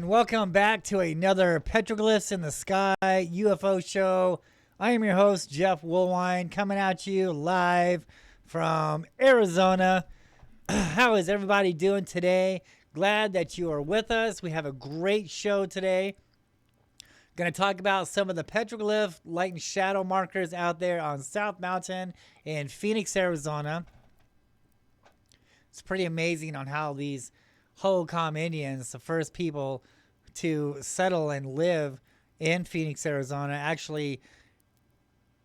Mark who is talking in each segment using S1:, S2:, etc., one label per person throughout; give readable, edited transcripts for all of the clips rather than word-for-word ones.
S1: welcome back to another Petroglyphs in the Sky UFO show. I am your host, Jeff Woolwine, coming at you live from Arizona. How is everybody doing today? Glad that you are with us. We have a great show today. Going to talk about some of the petroglyph light and shadow markers out there on South Mountain in Phoenix, Arizona. It's pretty amazing on how these Hohokam Indians, the first people to settle and live in Phoenix, Arizona, actually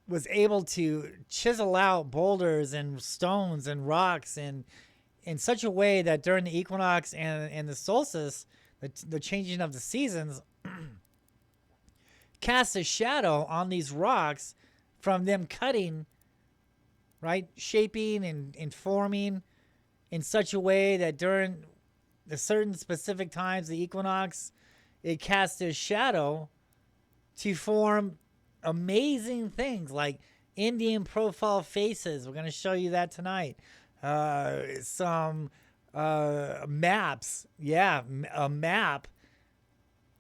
S1: was able to chisel out boulders and stones and rocks in such a way that during the equinox and the solstice, the changing of the seasons, cast a shadow on these rocks from them cutting, right, shaping and forming in such a way that during the certain specific times, the equinox, it casts a shadow to form amazing things like Indian profile faces. We're going to show you that tonight. Some maps. Yeah, a map,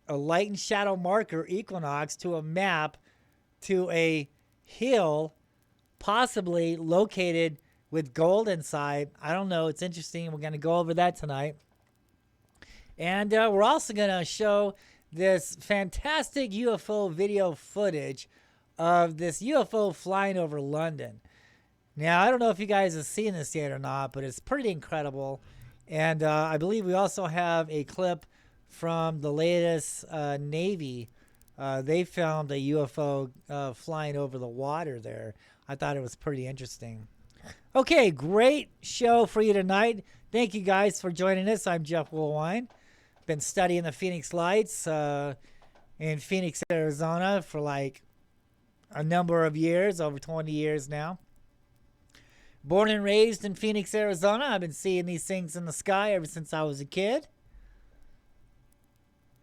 S1: a light and shadow marker equinox to a map to a hill possibly located with gold inside. I don't know. It's interesting. We're going to go over that tonight. And we're also going to show this fantastic UFO video footage of this UFO flying over London. Now, I don't know if you guys have seen this yet or not, but it's pretty incredible. And I believe we also have a clip from the latest Navy. They filmed a UFO flying over the water there. I thought it was pretty interesting. Okay, great show for you tonight. Thank you guys for joining us. I'm Jeff Woolwine. Been studying the Phoenix Lights in Phoenix, Arizona for like a number of years, over 20 years now. Born and raised in Phoenix, Arizona. I've been seeing these things in the sky ever since I was a kid.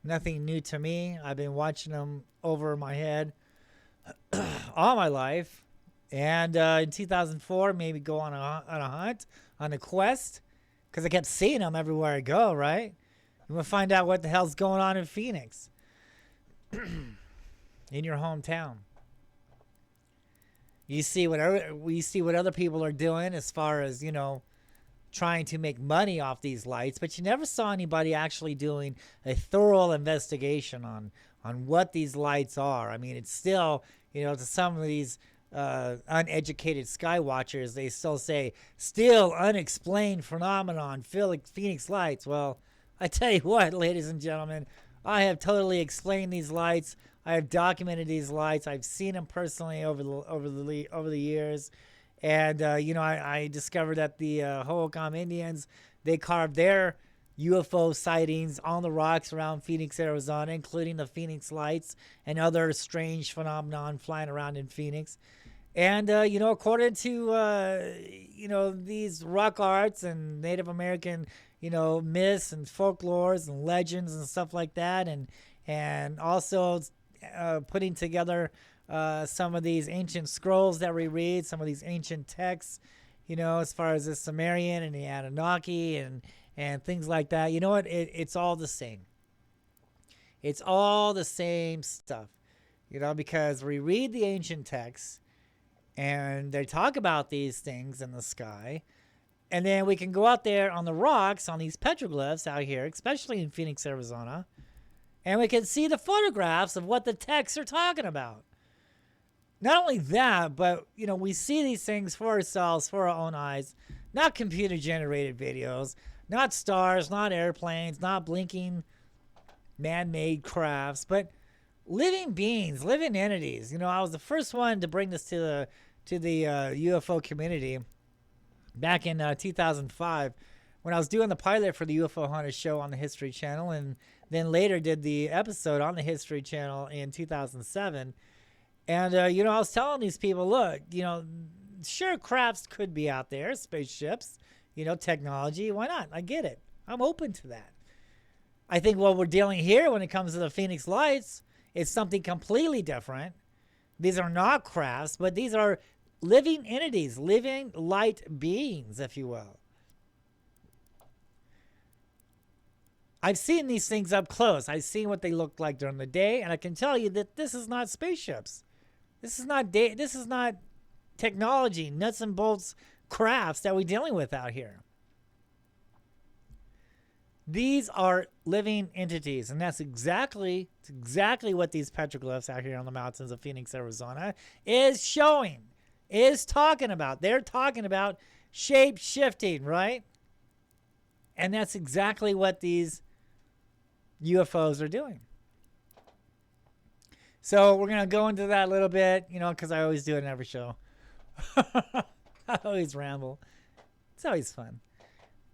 S1: Nothing new to me. I've been watching them over my head all my life. And in 2004, maybe go on a hunt, on a quest, because I kept seeing them everywhere I go, right? And we'll find out what the hell's going on in Phoenix, in your hometown. We see what other people are doing as far as, trying to make money off these lights, but you never saw anybody actually doing a thorough investigation on what these lights are. I mean, it's still, to some of these uneducated sky watchers, they still say, still unexplained phenomenon, Phoenix Lights. Well, I tell you what, ladies and gentlemen, I have totally explained these lights. I have documented these lights. I've seen them personally over the years. And, I discovered that the Hohokam Indians, they carved their UFO sightings on the rocks around Phoenix, Arizona, including the Phoenix Lights and other strange phenomenon flying around in Phoenix. And, according to, these rock arts and Native American, myths and folklores and legends and stuff like that, and also putting together some of these ancient scrolls that we read, some of these ancient texts, as far as the Sumerian and the Anunnaki and things like that. You know what? It's all the same. It's all the same stuff, because we read the ancient texts and they talk about these things in the sky. And then we can go out there on the rocks, on these petroglyphs out here, especially in Phoenix, Arizona, and we can see the photographs of what the texts are talking about. Not only that, but, we see these things for ourselves, for our own eyes, not computer-generated videos, not stars, not airplanes, not blinking man-made crafts, but living beings, living entities. I was the first one to bring this to the UFO community back in 2005 when I was doing the pilot for the UFO Hunter show on the History Channel, and then later did the episode on the History Channel in 2007. And, I was telling these people, look, sure, crafts could be out there, spaceships, technology. Why not? I get it. I'm open to that. I think what we're dealing here when it comes to the Phoenix Lights is something completely different. These are not crafts, but these are living entities, living light beings, if you will. I've seen these things up close. I've seen what they look like during the day, and I can tell you that this is not spaceships. This is not this is not technology, nuts and bolts crafts that we're dealing with out here. These are living entities, and that's exactly what these petroglyphs out here on the mountains of Phoenix, Arizona is showing, is talking about. They're talking about shape shifting, right? And that's exactly what these UFOs are doing. So we're going to go into that a little bit, you know, because I always do it in every show. I always ramble. It's always fun.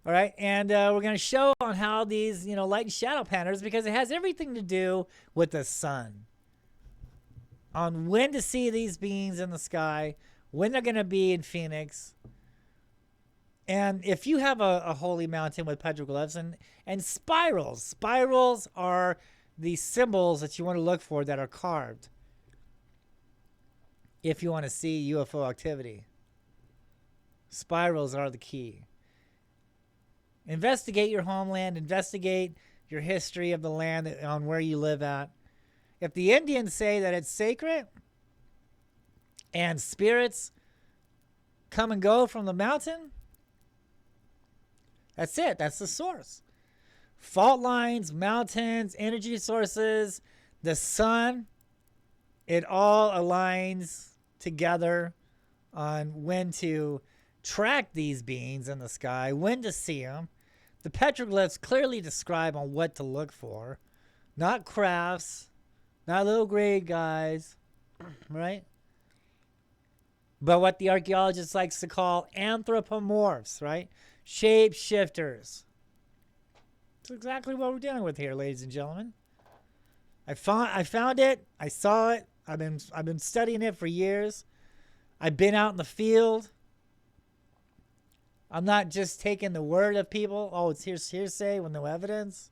S1: All right, and we're going to show on how these, you know, light and shadow patterns, because it has everything to do with the sun. On when to see these beings in the sky, when they're going to be in Phoenix. And if you have a holy mountain with petroglyphs and spirals are the symbols that you want to look for that are carved if you want to see UFO activity. Spirals are the key. Investigate your homeland. Investigate your history of the land on where you live at. If the Indians say that it's sacred and spirits come and go from the mountain, that's it. That's the source. Fault lines, mountains, energy sources, the sun, it all aligns together on when to track these beings in the sky, when to see them. The petroglyphs clearly describe on what to look for, not crafts, not little gray guys, right? But what the archaeologist likes to call anthropomorphs, right? Shapeshifters. That's exactly what we're dealing with here, ladies and gentlemen. I found it. I saw it. I've been studying it for years. I've been out in the field. I'm not just taking the word of people. Oh, it's hearsay with no evidence.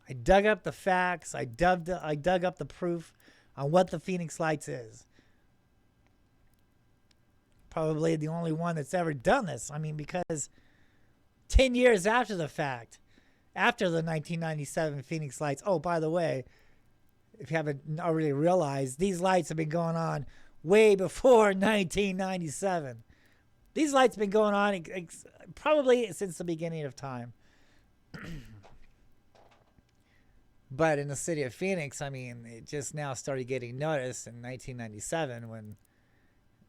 S1: I dug up the facts. I dug up the proof on what the Phoenix Lights is. Probably the only one that's ever done this. I mean, because 10 years after the fact, after the 1997 Phoenix Lights, oh, by the way, if you haven't already realized, these lights have been going on way before 1997. These lights have been going on probably since the beginning of time. But in the city of Phoenix, I mean, it just now started getting noticed in 1997 when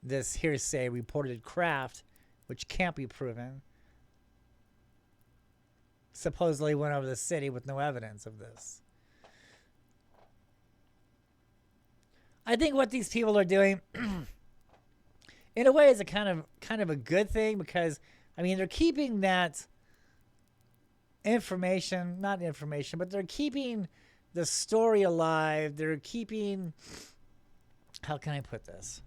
S1: this hearsay reported craft, which can't be proven, supposedly went over the city with no evidence of this. I think what these people are doing, in a way, is a kind of a good thing, because, I mean, they're keeping that information, not information, but they're keeping the story alive. They're keeping, how can I put this?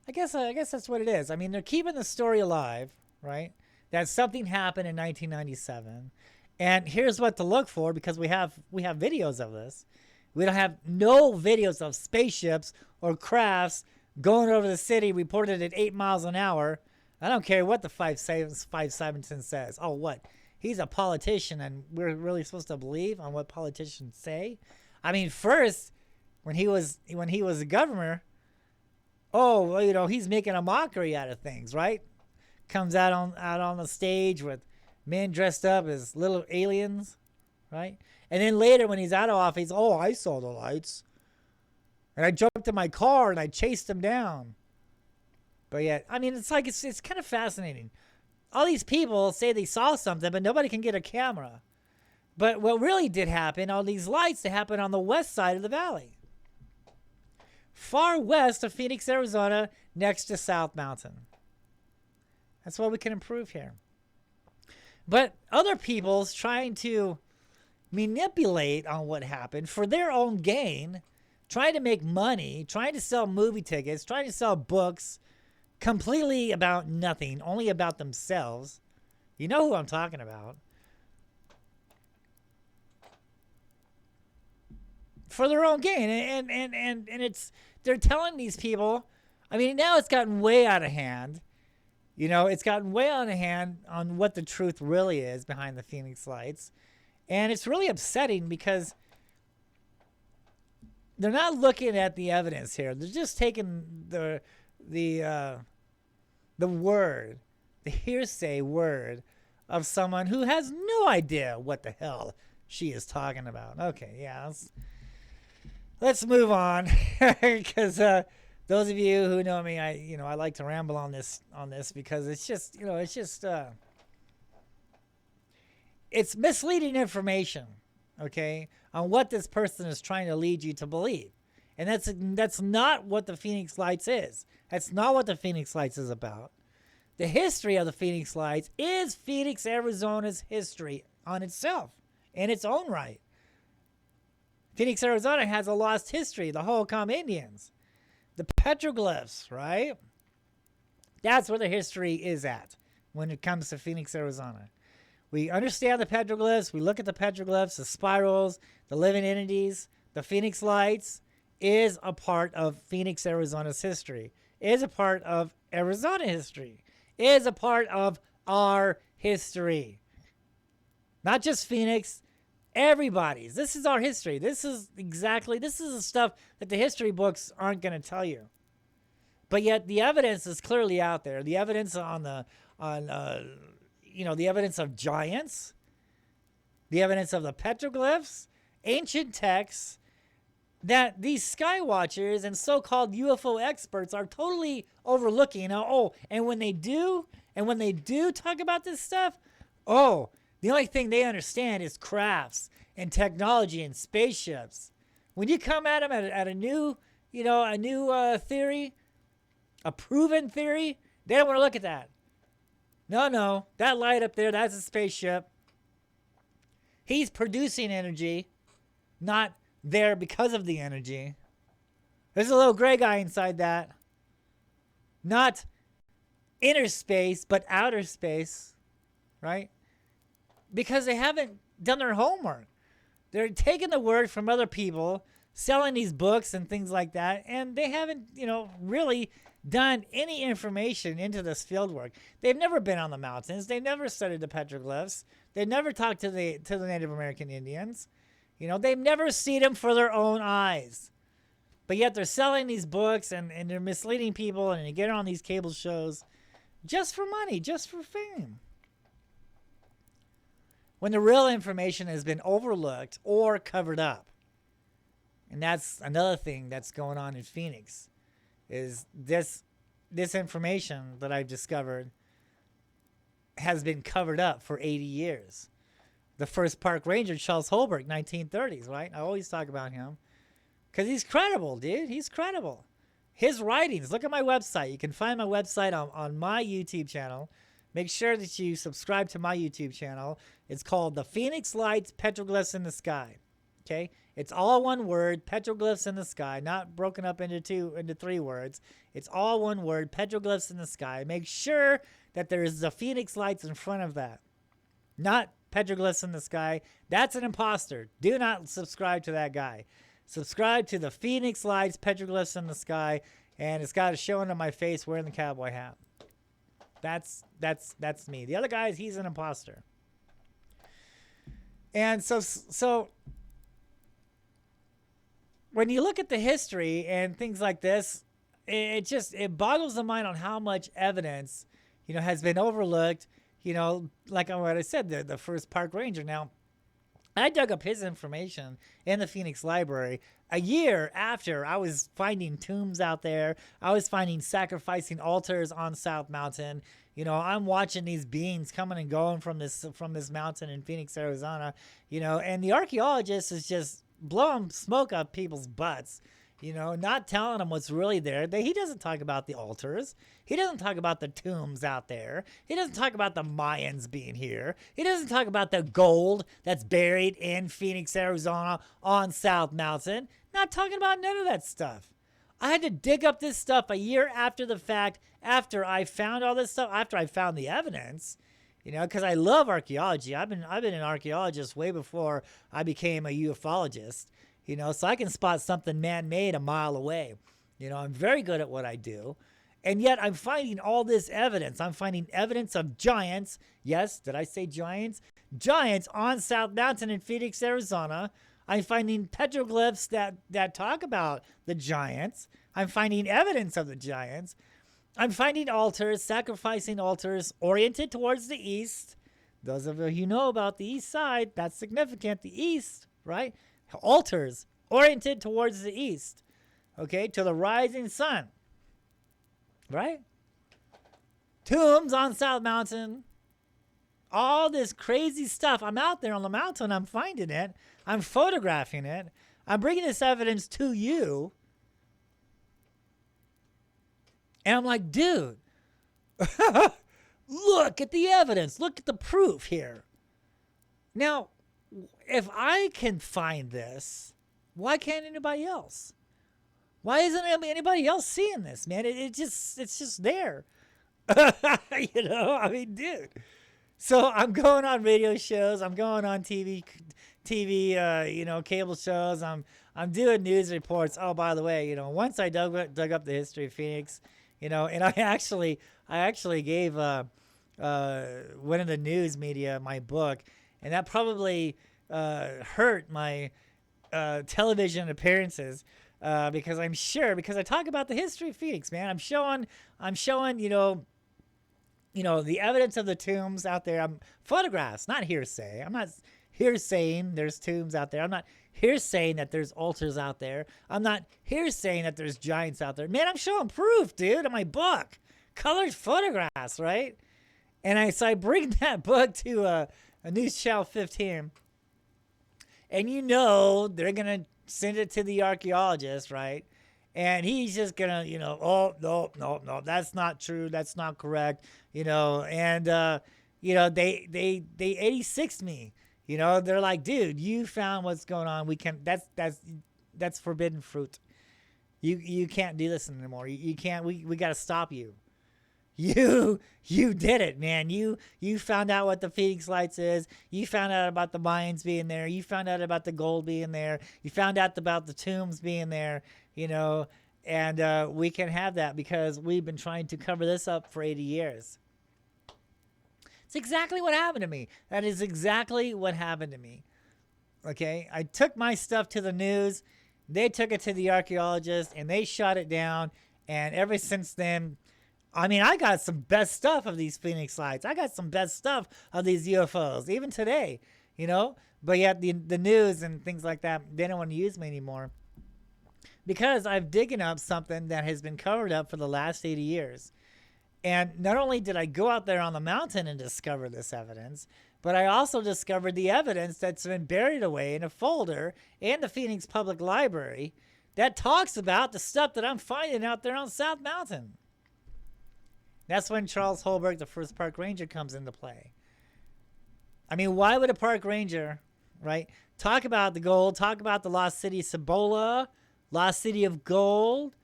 S1: I guess that's what it is. I mean, they're keeping the story alive, right? That something happened in 1997, and here's what to look for, because we have videos of this. We don't have no videos of spaceships or crafts going over the city reported at 8 miles an hour. I don't care what the 517 says. Oh, what? He's a politician, and we're really supposed to believe on what politicians say? I mean, first, when he was a governor, oh, well, you know, he's making a mockery out of things, right? Comes out on the stage with men dressed up as little aliens, right? And then later, when he's out of office, oh, I saw the lights, and I jumped in my car and I chased them down. But yet, I mean, it's like it's kind of fascinating. All these people say they saw something, but nobody can get a camera. But what really did happen, all these lights, that happened on the west side of the valley, far west of Phoenix, Arizona, next to South Mountain. That's what we can improve here. But other people's trying to manipulate on what happened for their own gain, trying to make money, trying to sell movie tickets, trying to sell books, completely about nothing, only about themselves. You know who I'm talking about. For their own gain. And it's, they're telling these people, I mean, now it's gotten way out of hand. You know, it's gotten way out of hand on what the truth really is behind the Phoenix Lights. And it's really upsetting because they're not looking at the evidence here. They're just taking the word, the hearsay word of someone who has no idea what the hell she is talking about. Okay, yeah, let's move on because those of you who know me, I like to ramble on this because it's just it's misleading information, okay, on what this person is trying to lead you to believe. And that's not what the Phoenix Lights is. That's not what the Phoenix Lights is about. The history of the Phoenix Lights is Phoenix, Arizona's history on itself, in its own right. Phoenix, Arizona has a lost history, the Hohokam Indians. The Petroglyphs, right? That's where the history is at when it comes to Phoenix, Arizona. We understand the petroglyphs. We look at the petroglyphs, the spirals, the living entities. The Phoenix Lights is a part of Phoenix, Arizona's history. Is a part of Arizona history. Is a part of our history. Not just Phoenix, everybody's. This is our history. This is the stuff that the history books aren't going to tell you. But yet the evidence is clearly out there. The evidence the evidence of giants, the evidence of the petroglyphs, ancient texts that these sky watchers and so-called UFO experts are totally overlooking. And when they do talk about this stuff, the only thing they understand is crafts and technology and spaceships. When you come at them at a new theory, a proven theory, they don't want to look at that. No, that light up there, that's a spaceship. He's producing energy, not there because of the energy. There's a little gray guy inside that. Not inner space, but outer space, right? Because they haven't done their homework. They're taking the word from other people, selling these books and things like that, and they haven't, really done any information into this field work. They've never been on the mountains. They've never studied the petroglyphs. They've never talked to the Native American Indians. They've never seen them for their own eyes. But yet they're selling these books and they're misleading people and they get on these cable shows just for money, just for fame. When the real information has been overlooked or covered up. And that's another thing that's going on in Phoenix, is this information that I've discovered has been covered up for 80 years. The first park ranger, Charles Holbrook, 1930s, right? I always talk about him because he's credible, dude. He's credible. His writings, look at my website. You can find my website on my YouTube channel. Make sure that you subscribe to my YouTube channel. It's called The Phoenix Lights, Petroglyphs in the Sky. Okay? It's all one word, Petroglyphs in the Sky, not broken up into three words. It's all one word, Petroglyphs in the Sky. Make sure that there is the Phoenix Lights in front of that. Not Petroglyphs in the Sky. That's an imposter. Do not subscribe to that guy. Subscribe to the Phoenix Lights, Petroglyphs in the Sky, and it's got a showing on my face wearing the cowboy hat. That's me. The other guy, he's an imposter. And so when you look at the history and things like this, it boggles the mind on how much evidence, has been overlooked. Like what I said, the first park ranger. Now, I dug up his information in the Phoenix Library a year after I was finding tombs out there. I was finding sacrificing altars on South Mountain. I'm watching these beings coming and going from this mountain in Phoenix, Arizona. And the archaeologist is just blowing smoke up people's butts. Not telling them what's really there. He doesn't talk about the altars. He doesn't talk about the tombs out there. He doesn't talk about the Mayans being here. He doesn't talk about the gold that's buried in Phoenix, Arizona on South Mountain. Not talking about none of that stuff. I had to dig up this stuff a year after the fact, after I found all this stuff, after I found the evidence, because I love archaeology. I've been an archaeologist way before I became a ufologist. So I can spot something man-made a mile away. I'm very good at what I do. And yet I'm finding all this evidence. I'm finding evidence of giants. Yes, did I say giants? Giants on South Mountain in Phoenix, Arizona. I'm finding petroglyphs that talk about the giants. I'm finding evidence of the giants. I'm finding altars, sacrificing altars oriented towards the east. Those of you who know about the east side, that's significant. The east, right? Altars oriented towards the east, okay, to the rising sun, right? Tombs on South Mountain. All this crazy stuff. I'm out there on the mountain. I'm finding it. I'm photographing it. I'm bringing this evidence to you. And I'm like, dude, look at the evidence. Look at the proof here. Now, if I can find this, why can't anybody else? Why isn't anybody else seeing this, man? It's just there. You know, I mean, dude. So I'm going on radio shows. I'm going on TV, cable shows. I'm doing news reports. Oh, by the way, once I dug up the history of Phoenix, and I actually gave one of the news media my book, and that probably hurt my television appearances because I talk about the history of Phoenix, man. I'm showing the evidence of the tombs out there. I'm photographs, not hearsay. I'm not hearsaying there's tombs out there. I'm not hearsaying that there's altars out there. I'm not hearsaying that there's giants out there. Man, I'm showing proof, dude, in my book. Colored photographs, right? And I bring that book to a News Channel 15. And they're going to send it to the archaeologist, right? And he's just gonna, oh, no, that's not true. That's not correct. And they 86'd me. They're like, dude, you found what's going on. That's forbidden fruit. You can't do this anymore. You can't. We got to stop you. You did it, man. You found out what the Phoenix Lights is. You found out about the Mayans being there. You found out about the gold being there. You found out about the tombs being there. And we can have that because we've been trying to cover this up for 80 years. It's exactly what happened to me. That is exactly what happened to me. Okay? I took my stuff to the news. They took it to the archaeologist, and they shot it down. And ever since then, I got some best stuff of these Phoenix Lights. I got some best stuff of these UFOs, even today, But yet the news and things like that, they don't want to use me anymore. Because I've digging up something that has been covered up for the last 80 years. And not only did I go out there on the mountain and discover this evidence, but I also discovered the evidence that's been buried away in a folder in the Phoenix Public Library that talks about the stuff that I'm finding out there on South Mountain. That's when Charles Holberg, the first park ranger, comes into play. Why would a park ranger, right, talk about the gold, talk about the lost city of Cibola, lost city of gold,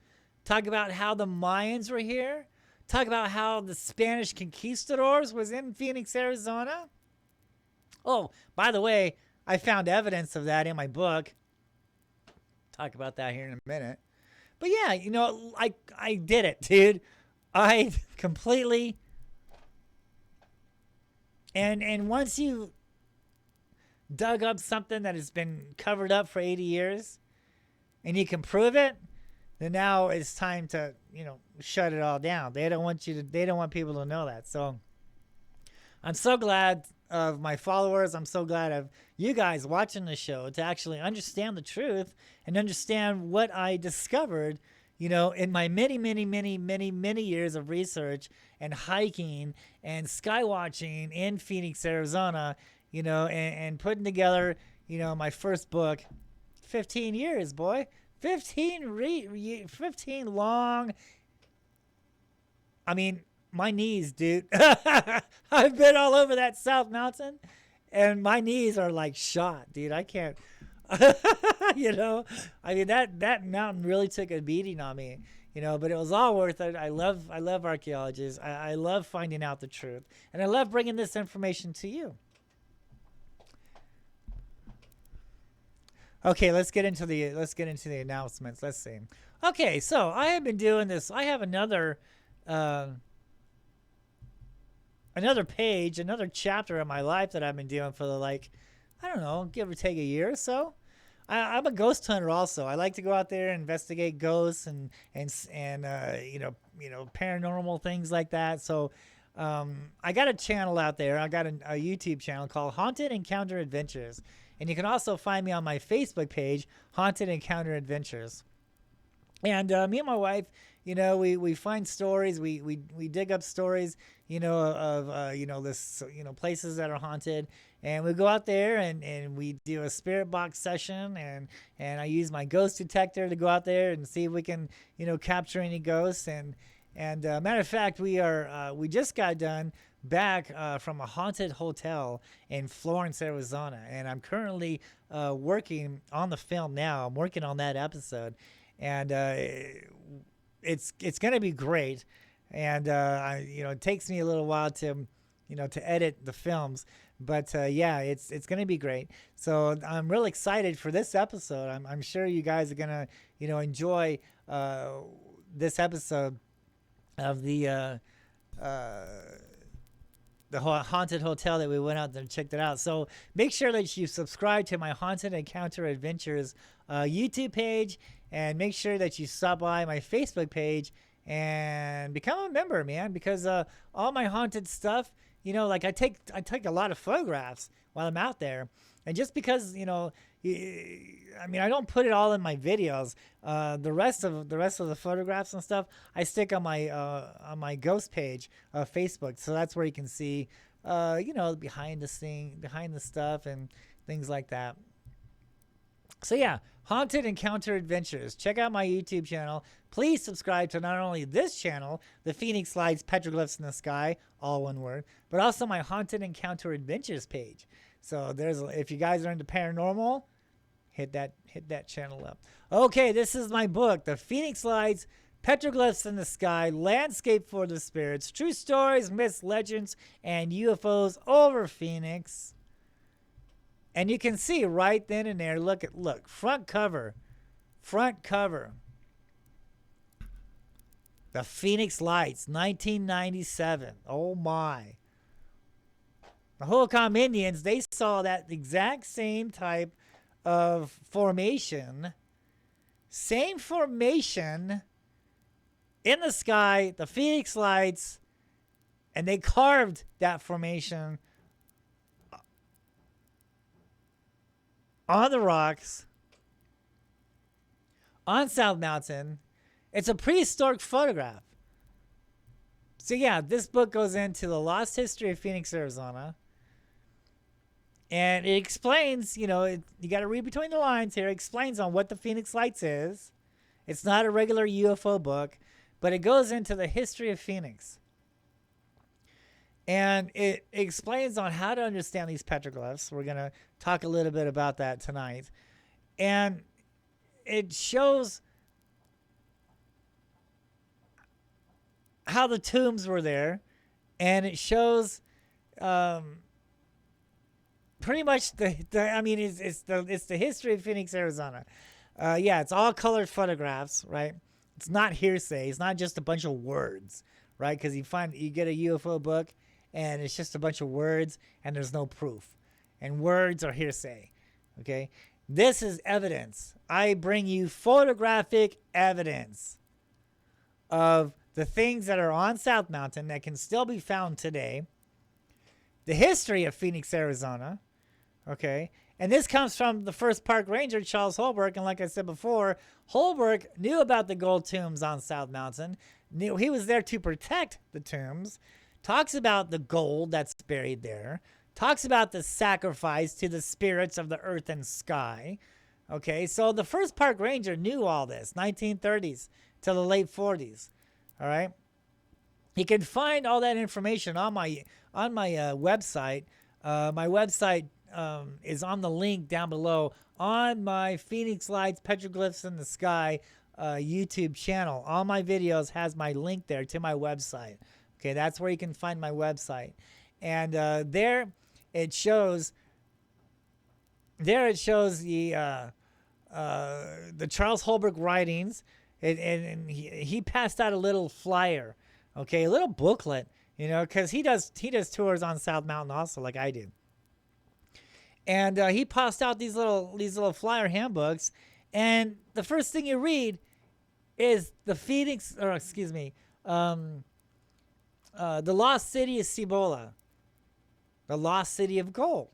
S1: talk about how the Mayans were here, talk about how the Spanish conquistadors was in Phoenix, Arizona? Oh, by the way, I found evidence of that in my book. Talk about that here in a minute. But yeah, I did it, dude. I completely... And once you dug up something that has been covered up for 80 years, and you can prove it, then now it's time to, shut it all down. They don't want people to know that. So I'm so glad of my followers. I'm so glad of you guys watching the show to actually understand the truth and understand what I discovered, in my many, many, many, many, many years of research and hiking and sky watching in Phoenix, Arizona, and putting together, my first book. 15 years, boy. 15 long. My knees, dude. I've been all over that South Mountain, and my knees are like shot, dude. I can't. That mountain really took a beating on me, but it was all worth it. I love archaeologists. I love finding out the truth, and I love bringing this information to you. Okay, let's get into the announcements. Let's see. Okay, so I have been doing this. I have another um, another page, another chapter of my life that I've been doing for the like, I don't know, give or take a year or so. I'm a ghost hunter also. I like to go out there and investigate ghosts and paranormal things like that. So I got a channel out there. I got a YouTube channel called Haunted Encounter Adventures, and you can also find me on my Facebook page, Haunted Encounter Adventures. And me and my wife, we find stories. We dig up stories, of this, places that are haunted, and we go out there and we do a spirit box session, and I use my ghost detector to go out there and see if we can, capture any ghosts. And matter of fact, we just got done back from a haunted hotel in Florence, Arizona, and I'm currently working on the film now. I'm working on that episode, and it's gonna be great. And it takes me a little while to edit the films, but yeah, it's gonna be great. So I'm real excited for this episode. I'm sure you guys are gonna enjoy this episode of the haunted hotel that we went out there and checked it out. So make sure that you subscribe to my Haunted Encounter Adventures YouTube page, and make sure that you stop by my Facebook page and become a member, man, because all my haunted stuff, like I take a lot of photographs while I'm out there. And just because, I don't put it all in my videos. The rest of the photographs and stuff I stick on my ghost page of Facebook. So that's where you can see, behind the stuff and things like that. So yeah, Haunted Encounter Adventures. Check out my YouTube channel. Please subscribe to not only this channel, the Phoenix Lights Petroglyphs in the Sky, all one word, but also my Haunted Encounter Adventures page. So if you guys are into paranormal, hit that channel up. Okay, this is my book, The Phoenix Lights Petroglyphs in the Sky, Landscape for the Spirits, True Stories, Myths, Legends, and UFOs over Phoenix. And you can see right then and there, look, front cover. The Phoenix Lights, 1997. Oh my. The Hohokam Indians, they saw that exact same type of formation. Same formation in the sky, the Phoenix Lights, and they carved that formation on the rocks on South Mountain. It's a prehistoric photograph. So yeah, this book goes into the lost history of Phoenix, Arizona. And it explains, you got to read between the lines here. It explains on what the Phoenix Lights is. It's not a regular UFO book, but it goes into the history of Phoenix. And it explains on how to understand these petroglyphs. We're going to talk a little bit about that tonight. And it shows how the tombs were there. And it shows pretty much it's the history of Phoenix, Arizona. Yeah, it's all colored photographs, right? It's not hearsay. It's not just a bunch of words, right? Because you get a UFO book and it's just a bunch of words and there's no proof. And words are hearsay, okay? This is evidence. I bring you photographic evidence of the things that are on South Mountain that can still be found today. The history of Phoenix, Arizona, okay? And this comes from the first park ranger, Charles Holbrook. And like I said before, Holbrook knew about the gold tombs on South Mountain. Knew he was there to protect the tombs. Talks about the gold that's buried there. Talks about the sacrifice to the spirits of the earth and sky. Okay, so the first park ranger knew all this, 1930s to the late 40s. All right. You can find all that information on my website. My website is on the link down below on my Phoenix Lights Petroglyphs in the Sky YouTube channel. All my videos has my link there to my website. Okay, that's where you can find my website. And there it shows the Charles Holbrook writings. And he passed out a little flyer Okay, a little booklet, you know, because he does tours on South Mountain also, like I do. And he passed out these little flyer handbooks, and the first thing you read is the Phoenix, or excuse me, um, the lost city of Cibola, the lost city of gold,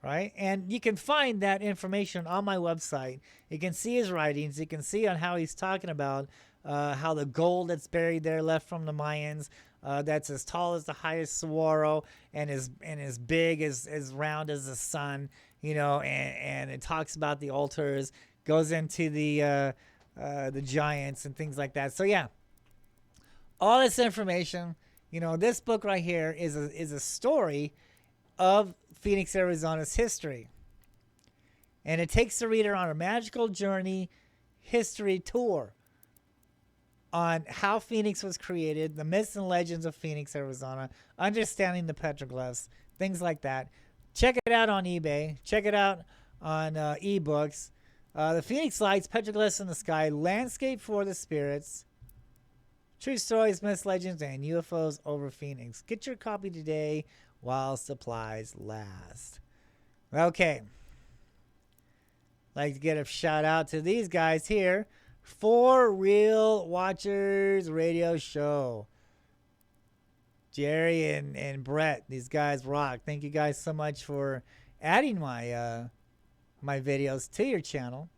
S1: right? And you can find that information on my website. You can see his writings. You can see on how he's talking about how the gold that's buried there left from the Mayans, that's as tall as the highest saguaro and as big as round as the sun, you know, and it talks about the altars, goes into the giants and things like that. So yeah, all this information, you know, this book right here is a story of Phoenix, Arizona's history. And it takes the reader on a magical journey history tour on how Phoenix was created, the myths and legends of Phoenix, Arizona, understanding the petroglyphs, things like that. Check it out on eBay. Check it out on ebooks. The Phoenix Lights, Petroglyphs in the Sky, Landscape for the Spirits, True Stories, Myths, Legends, and UFOs over Phoenix. Get your copy today while supplies last. Okay. Like to get a shout out to these guys here. For Real Watchers Radio Show. Jerry and Brett, these guys rock. Thank you guys so much for adding my videos to your channel.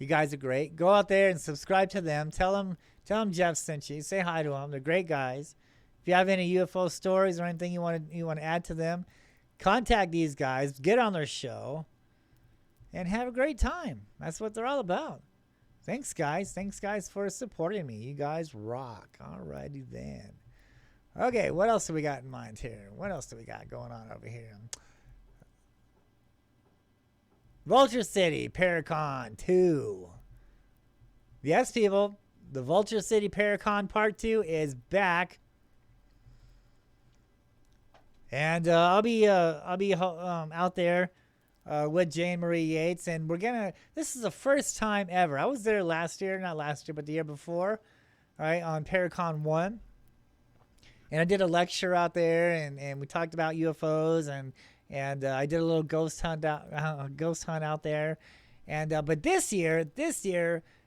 S1: You guys are great. Go out there and subscribe to them. Tell them Jeff sent you. Say hi to them. They're great guys. If you have any UFO stories or anything you want to add to them, contact these guys. Get on their show, and have a great time. That's what they're all about. Thanks, guys. Thanks, guys, for supporting me. You guys rock. Alrighty then. Okay, what else do we got in mind here? What else do we got going on over here? Vulture City Paracon 2. Yes, people, the Vulture City Paracon Part 2 is back. And I'll be out there with Jane Marie Yates, and this is the first time ever. I was there last year, not last year, but the year before, right, on Paracon 1. And I did a lecture out there, and we talked about UFOs, and I did a little ghost hunt out there. And but this year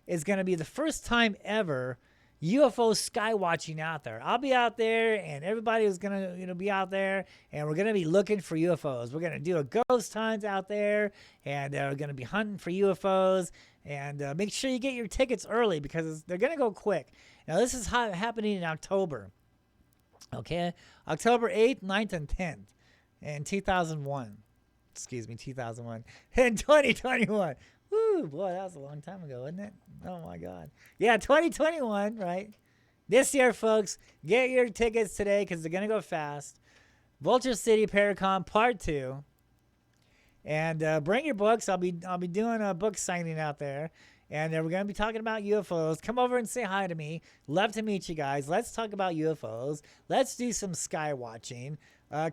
S1: is going to be the first time ever UFO sky watching out there. I'll be out there, and everybody is going to be out there, and we're going to be looking for UFOs. We're going to do a ghost hunt out there, and we're going to be hunting for UFOs. And make sure you get your tickets early, because they're going to go quick. Now, this is happening in October. Okay, October 8th, 9th, and 10th in 2001. Excuse me, 2001. In 2021. Woo, boy, that was a long time ago, wasn't it? Oh, my God. Yeah, 2021, right? This year, folks, get your tickets today, because they're going to go fast. Vulture City Paracon Part 2. And bring your books. I'll be doing a book signing out there. And we're going to be talking about UFOs. Come over and say hi to me. Love to meet you guys. Let's talk about UFOs. Let's do some sky watching.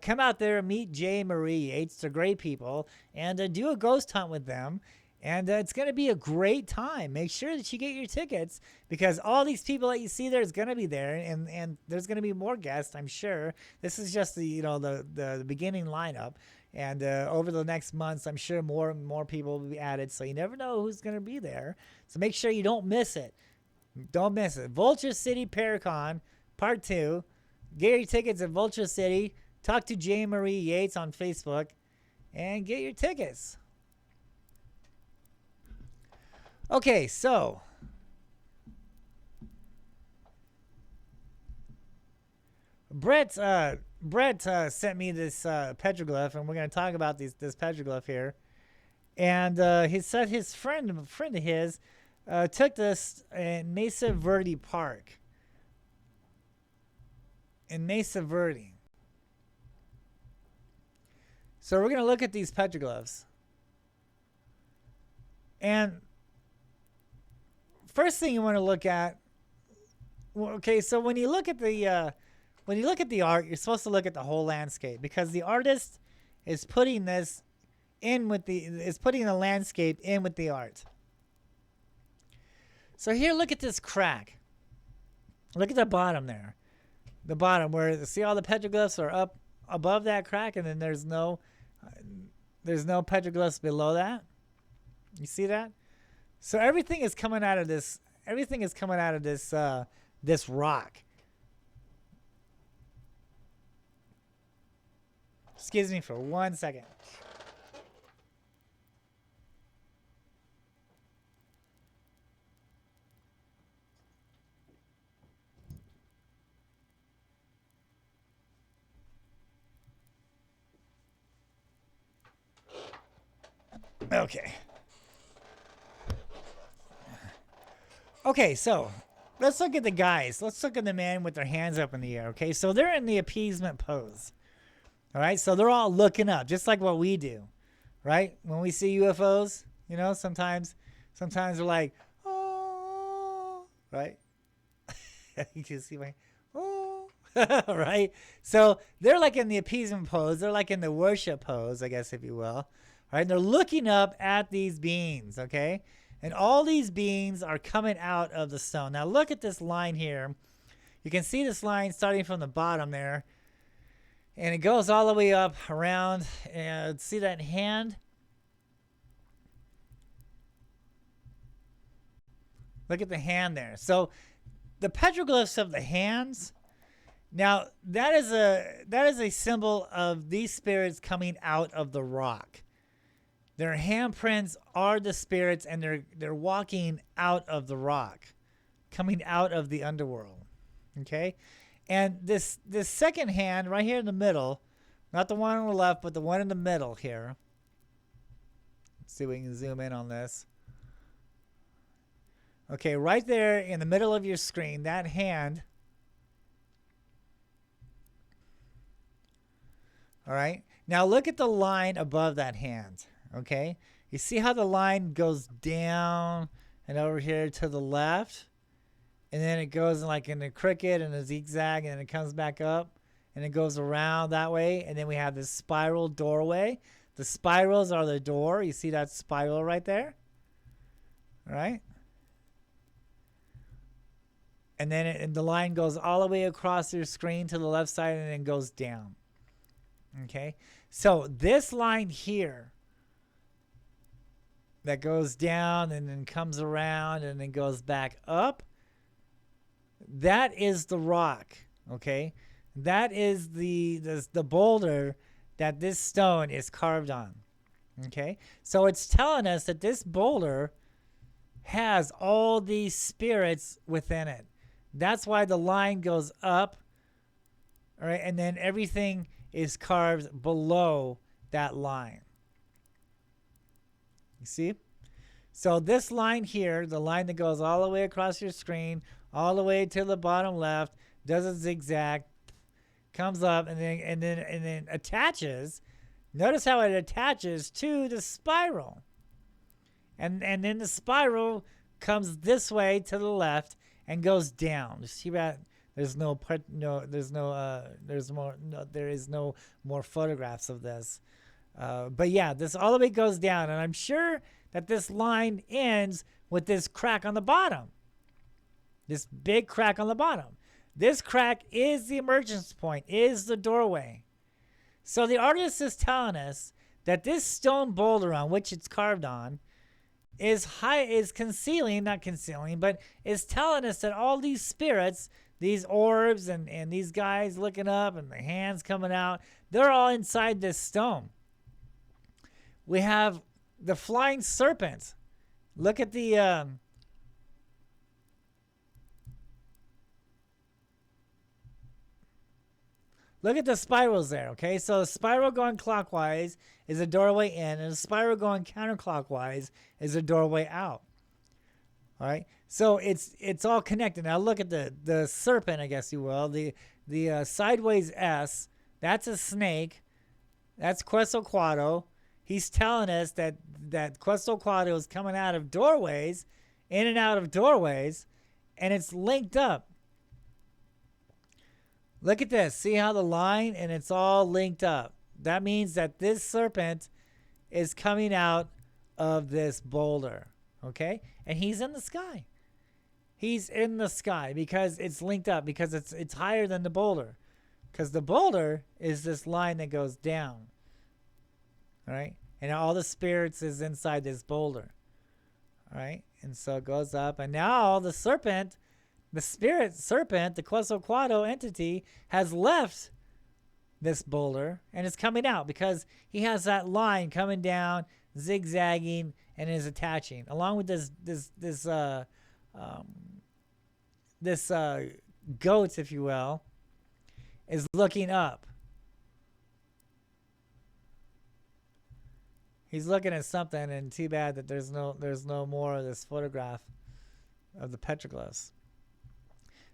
S1: Come out there and meet Jay and Marie Yates. They're great people. And do a ghost hunt with them. And it's going to be a great time. Make sure that you get your tickets, because all these people that you see there is going to be there. And there's going to be more guests, I'm sure. This is just the beginning lineup. And over the next months, I'm sure more and more people will be added. So you never know who's going to be there. So make sure you don't miss it. Don't miss it. Vulture City Paracon Part 2. Get your tickets at Vulture City. Talk to Jane Marie Yates on Facebook. And get your tickets. Okay, so Brett sent me this petroglyph, and we're going to talk about this petroglyph here. And he said his friend of his took this in Mesa Verde Park. In Mesa Verde. So we're going to look at these petroglyphs. And first thing you want to look at, okay, so when you look at the art, you're supposed to look at the whole landscape, because the artist is putting the landscape in with the art. So here, look at this crack. Look at the bottom there. The bottom where, see all the petroglyphs are up above that crack, and then there's no petroglyphs below that. You see that? So everything is coming out of this. Everything is coming out of this this rock. Excuse me for 1 second. Okay. Okay, so let's look at the guys. Let's look at the man with their hands up in the air. Okay, so they're in the appeasement pose. All right, so they're all looking up, just like what we do, right? When we see UFOs, you know, sometimes we're like, oh, right? You can see my, oh, right? So they're like in the appeasement pose. They're like in the worship pose, I guess, if you will. All right, they're looking up at these beings, okay? And all these beings are coming out of the stone. Now look at this line here. You can see this line starting from the bottom there. And it goes all the way up around. And see that hand? Look at the hand there. So the petroglyphs of the hands. Now that is a symbol of these spirits coming out of the rock. Their handprints are the spirits, and they're walking out of the rock, coming out of the underworld. Okay? And this second hand right here in the middle, not the one on the left, but the one in the middle here. Let's see if we can zoom in on this. Okay, right there in the middle of your screen, that hand. All right? Now look at the line above that hand. Okay, you see how the line goes down and over here to the left, and then it goes like in a cricket and a zigzag, and then it comes back up and it goes around that way, and then we have this spiral doorway. The spirals are the door. You see that spiral right there? All right, and then the line goes all the way across your screen to the left side and then goes down. Okay, so this line here that goes down and then comes around and then goes back up, that is the rock, okay? That is the boulder that this stone is carved on, okay? So it's telling us that this boulder has all these spirits within it. That's why the line goes up, all right? And then everything is carved below that line. You see? So this line here, the line that goes all the way across your screen, all the way to the bottom left, does a zigzag, comes up, and then attaches. Notice how it attaches to the spiral. And then the spiral comes this way to the left and goes down. You see that? There is no more photographs of this. But yeah, this all the way goes down, and I'm sure that this line ends with this crack on the bottom. This big crack on the bottom. This crack is the emergence point, is the doorway. So the artist is telling us that this stone boulder on which it's carved on is concealing, not concealing, but is telling us that all these spirits, these orbs and these guys looking up and the hands coming out, they're all inside this stone. We have the flying serpent. Look at the look at the spirals there, okay? So the spiral going clockwise is a doorway in, and the spiral going counterclockwise is a doorway out. All right? So it's all connected. Now look at the serpent, I guess you will. The sideways S, that's a snake. That's Quetzalcoatl. He's telling us that Quetzalcoatl is coming out of doorways, in and out of doorways, and it's linked up. Look at this. See how the line, and it's all linked up. That means that this serpent is coming out of this boulder, okay? And he's in the sky. He's in the sky because it's linked up, because it's higher than the boulder. Because the boulder is this line that goes down. All right? And all the spirits is inside this boulder. All right? And so it goes up. And now the serpent, the spirit serpent, the Quetzalcoatl entity, has left this boulder and is coming out because he has that line coming down, zigzagging, and is attaching. Along with this goat, if you will, is looking up. He's looking at something, and too bad that there's no more of this photograph of the petroglyphs.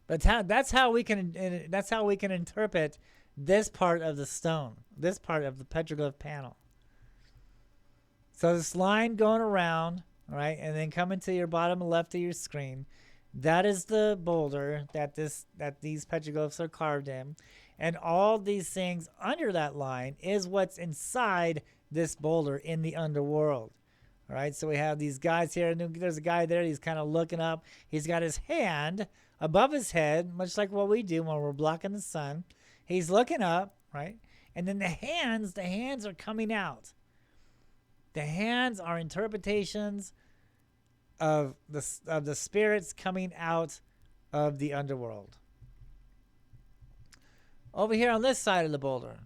S1: But that's how we can interpret this part of the stone, this part of the petroglyph panel. So this line going around, all right, and then coming to your bottom left of your screen, that is the boulder that these petroglyphs are carved in, and all these things under that line is what's inside this boulder in the underworld. All right, so we have these guys here, and there's a guy there. He's kind of looking up. He's got his hand above his head, much like what we do when we're blocking the sun. He's looking up, right? And then the hands are coming out. The hands are interpretations of the spirits coming out of the underworld. Over here on this side of the boulder.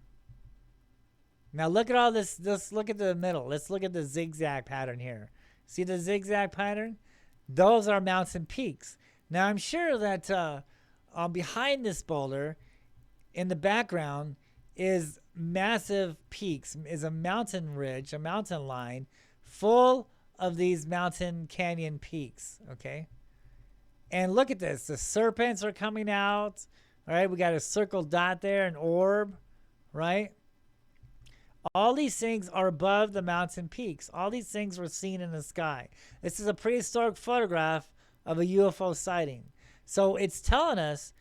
S1: Now look at all this. Let's look at the middle. Let's look at the zigzag pattern here. See the zigzag pattern? Those are mountain peaks. Now I'm sure that behind this boulder, in the background, is massive peaks, is a mountain ridge, a mountain line full of these mountain canyon peaks, okay? And look at this. The serpents are coming out, all right? We got a circle dot there, an orb, right? All these things are above the mountain peaks. All these things were seen in the sky. This is a prehistoric photograph of a UFO sighting. So it's telling us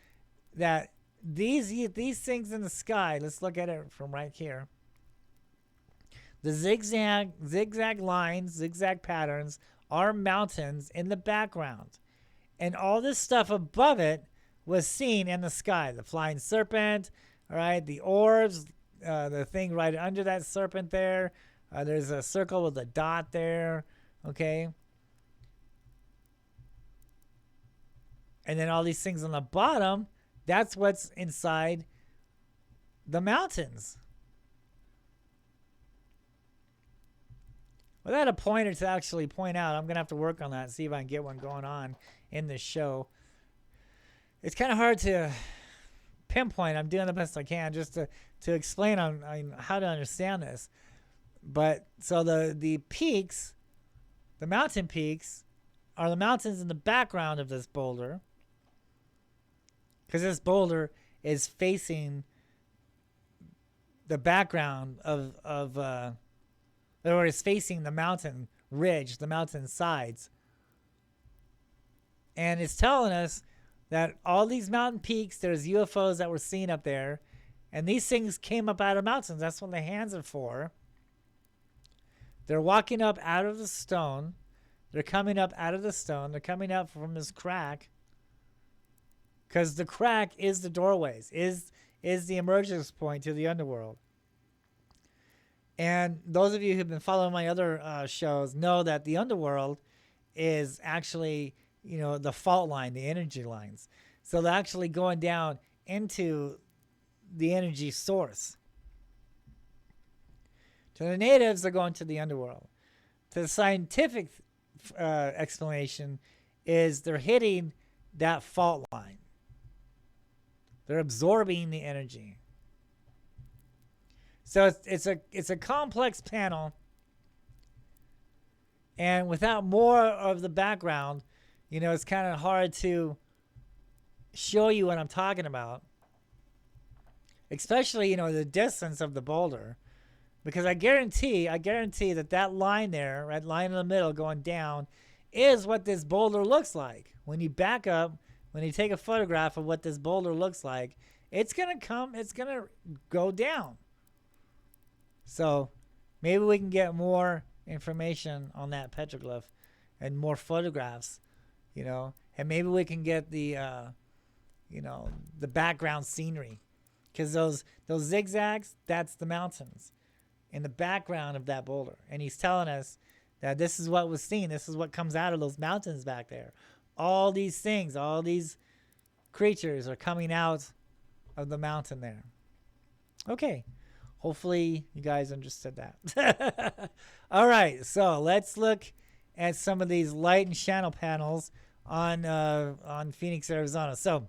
S1: that these things in the sky, let's look at it from right here. The zigzag lines, zigzag patterns are mountains in the background. And all this stuff above it was seen in the sky. The flying serpent, all right, the orbs, the thing right under that serpent there. There's a circle with a dot there, okay? And then all these things on the bottom, that's what's inside the mountains. Without a pointer to actually point out, I'm going to have to work on that, see if I can get one going on in this show. It's kind of hard to pinpoint. I'm doing the best I can just to explain on how to understand this. But so the peaks, the mountain peaks, are the mountains in the background of this boulder. Because this boulder is facing the background or is facing the mountain ridge, the mountain sides. And it's telling us that all these mountain peaks, there's UFOs that were seen up there. And these things came up out of mountains. That's what the hands are for. They're walking up out of the stone. They're coming up out of the stone. They're coming up from this crack. Because the crack is the doorways, is the emergence point to the underworld. And those of you who've been following my other shows know that the underworld is actually, the fault line, the energy lines. So they're actually going down into the energy source. To the natives, they're going to the underworld. To the scientific explanation is they're hitting that fault line. They're absorbing the energy. So it's a complex panel, and without more of the background, it's kind of hard to show you what I'm talking about. Especially the distance of the boulder, because I guarantee that line there, right, line in the middle going down, is what this boulder looks like. When you back up, when you take a photograph of what this boulder looks like, it's gonna go down. So maybe we can get more information on that petroglyph and more photographs, and maybe we can get the background scenery, because those zigzags, that's the mountains in the background of that boulder. And he's telling us that this is what was seen. This is what comes out of those mountains back there. All these things, all these creatures are coming out of the mountain there. Okay. Hopefully you guys understood that. All right. So let's look at some of these light and shadow panels on Phoenix, Arizona. So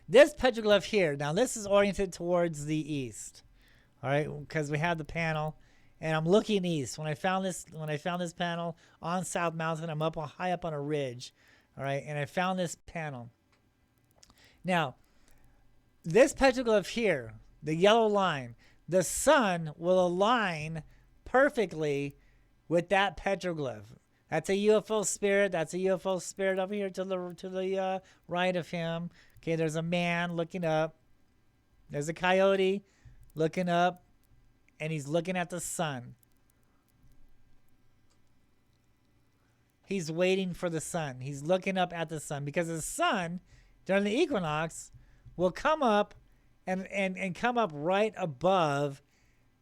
S1: this petroglyph here, now this is oriented towards the east. All right, because we have the panel, and I'm looking east. When I found this panel on South Mountain, I'm high up on a ridge. All right, and I found this panel. Now, this petroglyph here, the yellow line, the sun will align perfectly with that petroglyph. That's a UFO spirit. That's a UFO spirit over here to the right of him. Okay, there's a man looking up. There's a coyote looking up, and he's looking at the sun. He's waiting for the sun. He's looking up at the sun, because the sun during the equinox will come up and come up right above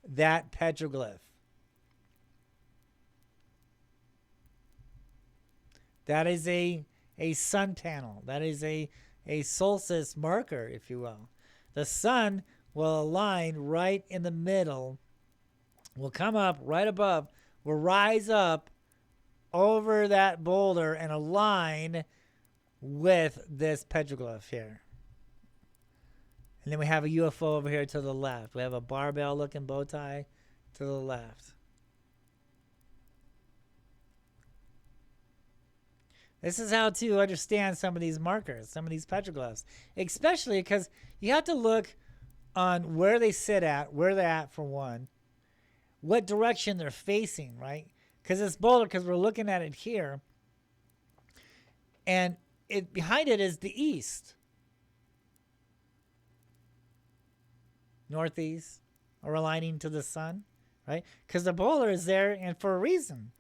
S1: that petroglyph. That is a sun panel. That is a solstice marker, if you will. The sun will align right in the middle, will come up right above, will rise up over that boulder and align with this petroglyph here. And then we have a UFO over here to the left. We have a barbell looking bow tie to the left. This is how to understand some of these markers, some of these petroglyphs, especially because you have to look on where they sit at, where they're at for one, what direction they're facing, right? Because it's boulder, because we're looking at it here, and behind it is the east, northeast, or aligning to the sun, right? Because the boulder is there and for a reason.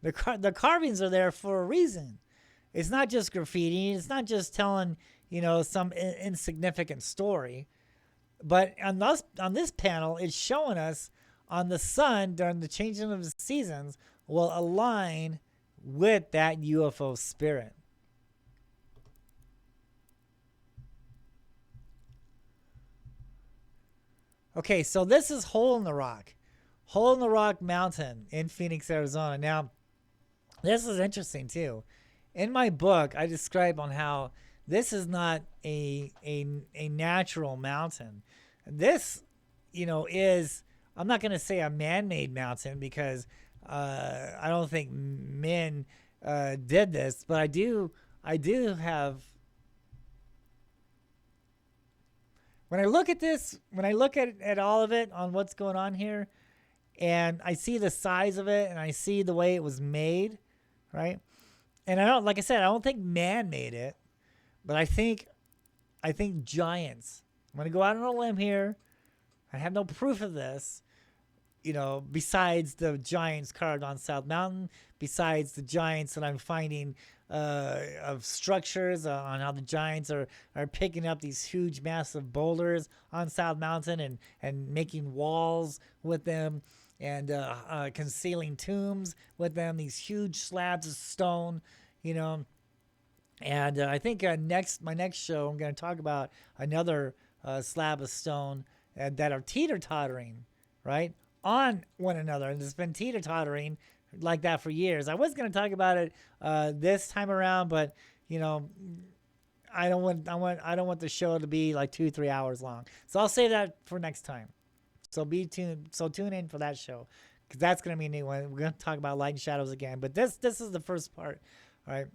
S1: The carvings are there for a reason. It's not just graffiti. It's not just telling, some insignificant story. But on this panel, it's showing us on the sun during the changing of the seasons will align with that UFO spirit. Okay, so this is Hole in the Rock. Hole in the Rock Mountain in Phoenix, Arizona. Now, this is interesting too. In my book, I describe on how this is not a natural mountain. This, is, I'm not going to say a man-made mountain, because I don't think men did this, but I do have. When I look at this, when I look at all of it on what's going on here, and I see the size of it, and I see the way it was made, right? And I don't think man made it, but I think giants. I'm going to go out on a limb here. I have no proof of this, besides the giants carved on South Mountain, besides the giants that I'm finding of structures on how the giants are picking up these huge, massive boulders on South Mountain and making walls with them, and concealing tombs with them, these huge slabs of stone, And I think my next show, I'm going to talk about another slab of stone that are teeter-tottering, right, on one another. And it's been teeter-tottering like that for years. I was going to talk about it this time around, but, I don't want the show to be like 2-3 hours long. So I'll save that for next time. So tune in for that show, because that's going to be a new one. We're going to talk about light and shadows again, but this is the first part. All right.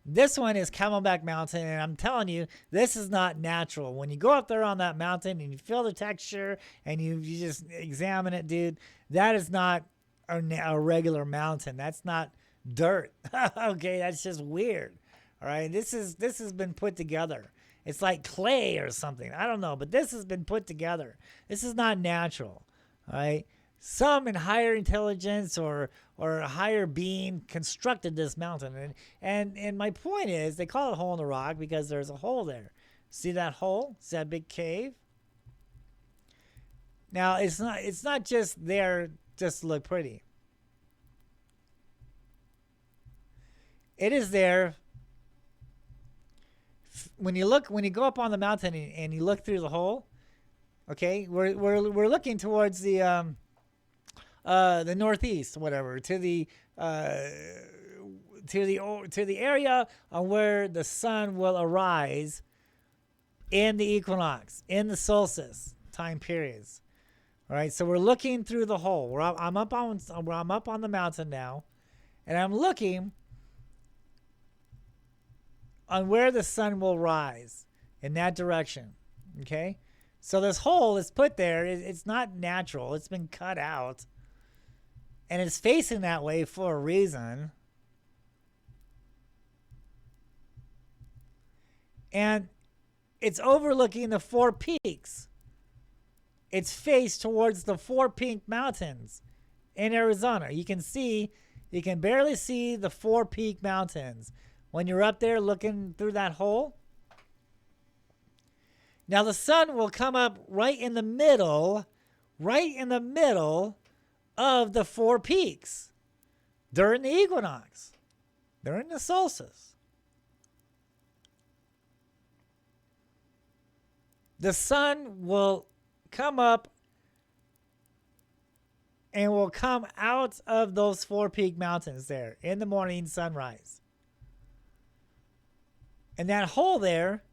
S1: This one is Camelback Mountain, and I'm telling you, this is not natural. When you go up there on that mountain and you feel the texture and you just examine it, dude, that is not a regular mountain. That's not dirt. Okay, that's just weird. All right, this has been put together. It's like clay or something. I don't know, but this has been put together. This is not natural. All right. some in higher intelligence or a higher being constructed this mountain. And my point is, they call it hole in the rock because there's a hole there. See that hole? See that big cave? Now it's not just there just to look pretty. It is there. When you go up on the mountain and you look through the hole, okay, we're looking towards the northeast, whatever, to the area where the sun will arise in the equinox, in the solstice time periods. All right, so we're looking through the hole. I'm up on the mountain now, and I'm looking on where the sun will rise in that direction. Okay, so this hole is put there. It's not natural. It's been cut out, and it's facing that way for a reason. And it's overlooking the four peaks. It's faced towards the four Pink Mountains in Arizona. You can barely see the four Peak Mountains when you're up there looking through that hole. Now the sun will come up right in the middle of the four peaks during the equinox, during the solstice. The sun will come up and will come out of those four Peak Mountains there in the morning sunrise. And that hole there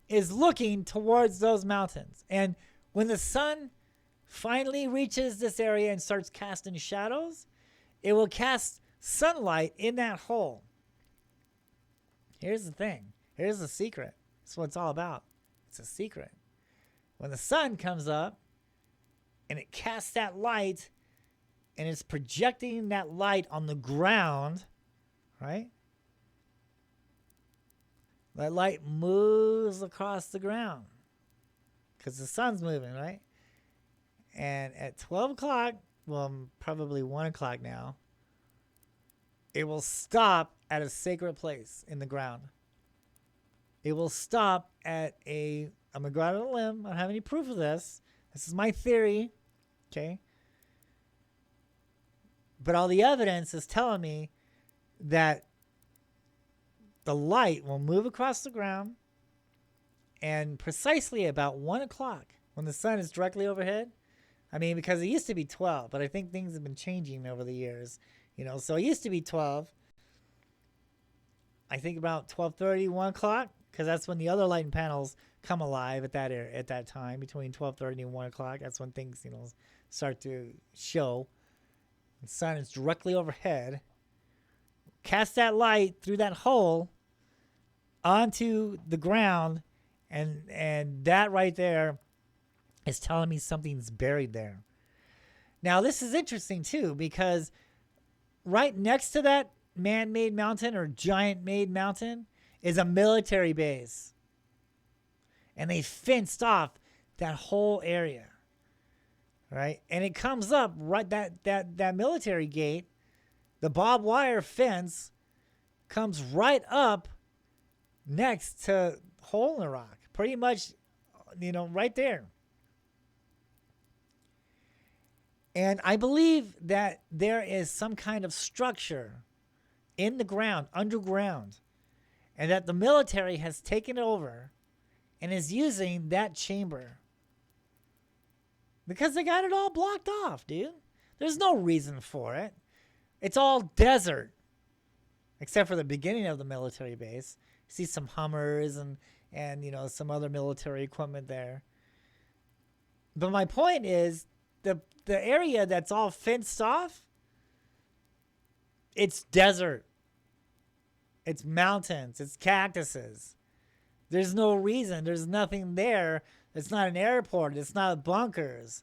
S1: is looking towards those mountains. And when the sun finally reaches this area and starts casting shadows, it will cast sunlight in that hole. Here's the thing. Here's the secret. That's what it's all about. It's a secret. When the sun comes up and it casts that light and it's projecting that light on the ground, right? That light moves across the ground because the sun's moving, right? And at 12 o'clock, well, probably 1 o'clock now, it will stop at a sacred place in the ground. It will stop at I'm going to go out on a limb. I don't have any proof of this. This is my theory, okay? But all the evidence is telling me that the light will move across the ground, and precisely about 1 o'clock, when the sun is directly overhead, I mean, because it used to be 12, but I think things have been changing over the years, so it used to be 12. I think about 12:30, 1 o'clock, because that's when the other lighting panels come alive at that time, between 12:30 and 1 o'clock. That's when things, start to show. The sun is directly overhead. Cast that light through that hole onto the ground, and that right there is telling me something's buried there. Now, this is interesting, too, because right next to that man-made mountain or giant-made mountain is a military base. And they fenced off that whole area, right? And it comes up right, that military gate, the barbed wire fence comes right up next to Hole in the Rock, pretty much, right there. And I believe that there is some kind of structure in the ground, underground, and that the military has taken over and is using that chamber because they got it all blocked off, dude. There's no reason for it. It's all desert, except for the beginning of the military base. You see some Hummers and some other military equipment there. But my point is, the area that's all fenced off, it's desert. It's mountains. It's cactuses. There's no reason. There's nothing there. It's not an airport. It's not bunkers.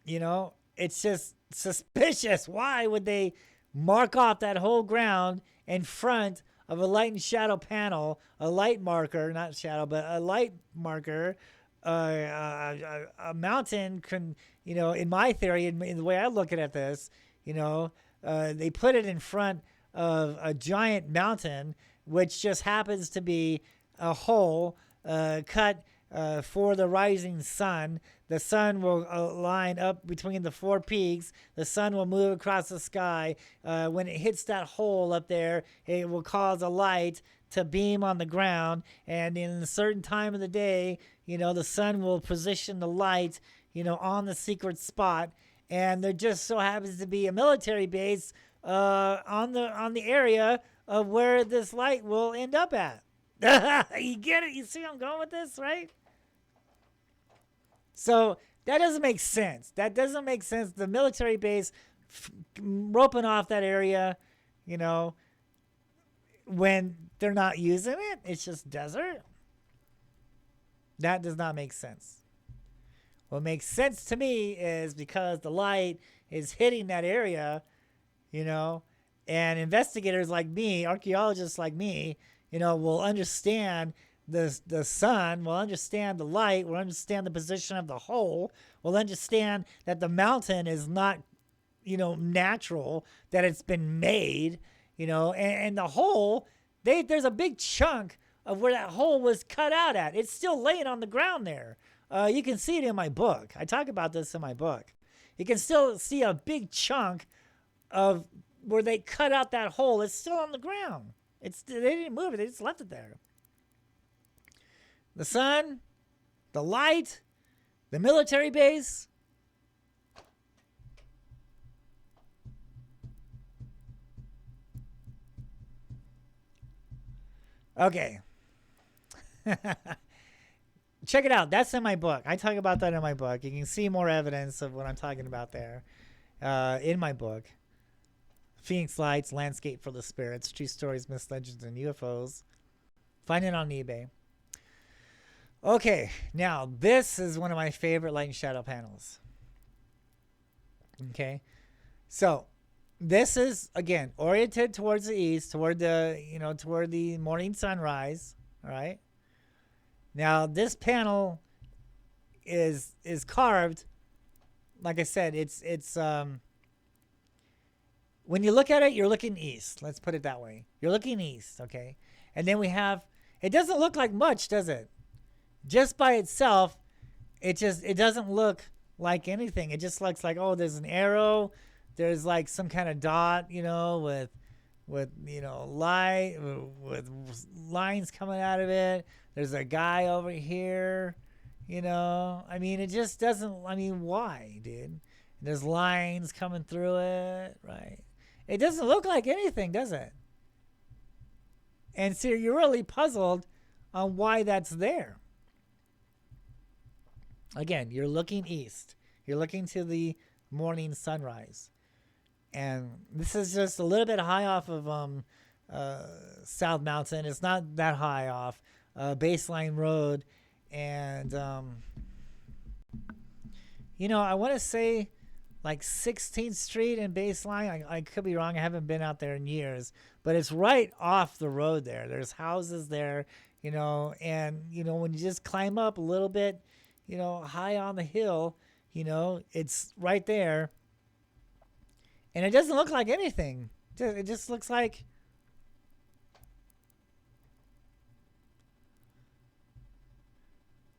S1: It's just suspicious. Why would they mark off that whole ground in front of a light and shadow panel, a light marker, not shadow, but a light marker a mountain can, in my theory, in the way I look at this, you know, they put it in front of a giant mountain, which just happens to be a hole cut for the rising sun. The sun will line up between the four peaks. The sun will move across the sky. When it hits that hole up there, it will cause a light to beam on the ground. And in a certain time of the day, the sun will position the light, on the secret spot. And there just so happens to be a military base on the area of where this light will end up at. You get it? You see where I'm going with this, right? So that doesn't make sense. That doesn't make sense. The military base roping off that area, when they're not using it, it's just desert. That does not make sense. What makes sense to me is because the light is hitting that area, and investigators like me, archaeologists like me, will understand the sun, will understand the light, will understand the position of the hole, will understand that the mountain is not, natural, that it's been made, and the hole, there's a big chunk of where that hole was cut out at. It's still laying on the ground there. You can see it in my book. I talk about this in my book. You can still see a big chunk of where they cut out that hole. It's still on the ground. They didn't move it. They just left it there. The sun, the light, the military base. Okay. Check it out. That's in my book. I talk about that in my book. You can see more evidence of what I'm talking about there in my book. Phoenix Lights, Landscape for the Spirits, True Stories, Myths, Legends, and UFOs. Find it on eBay. Okay, now this is one of my favorite light and shadow panels. Okay, so this is, again, oriented towards the east, toward the morning sunrise. All right. Now this panel is carved. Like I said, it's when you look at it, you're looking east. Let's put it that way. You're looking east, okay? And then we have, it doesn't look like much, does it? Just by itself, it doesn't look like anything. It just looks like, oh, there's an arrow. There's like some kind of dot, with light, with lines coming out of it. There's a guy over here, I mean, it just doesn't, why, dude? There's lines coming through it, right? It doesn't look like anything, does it? And so you're really puzzled on why that's there. Again, you're looking east. You're looking to the morning sunrise. And this is just a little bit high off of South Mountain. It's not that high off. Baseline Road. And, I want to say like 16th Street and Baseline. I could be wrong. I haven't been out there in years. But it's right off the road there. There's houses there, and, when you just climb up a little bit, high on the hill, it's right there. And it doesn't look like anything. It just looks like...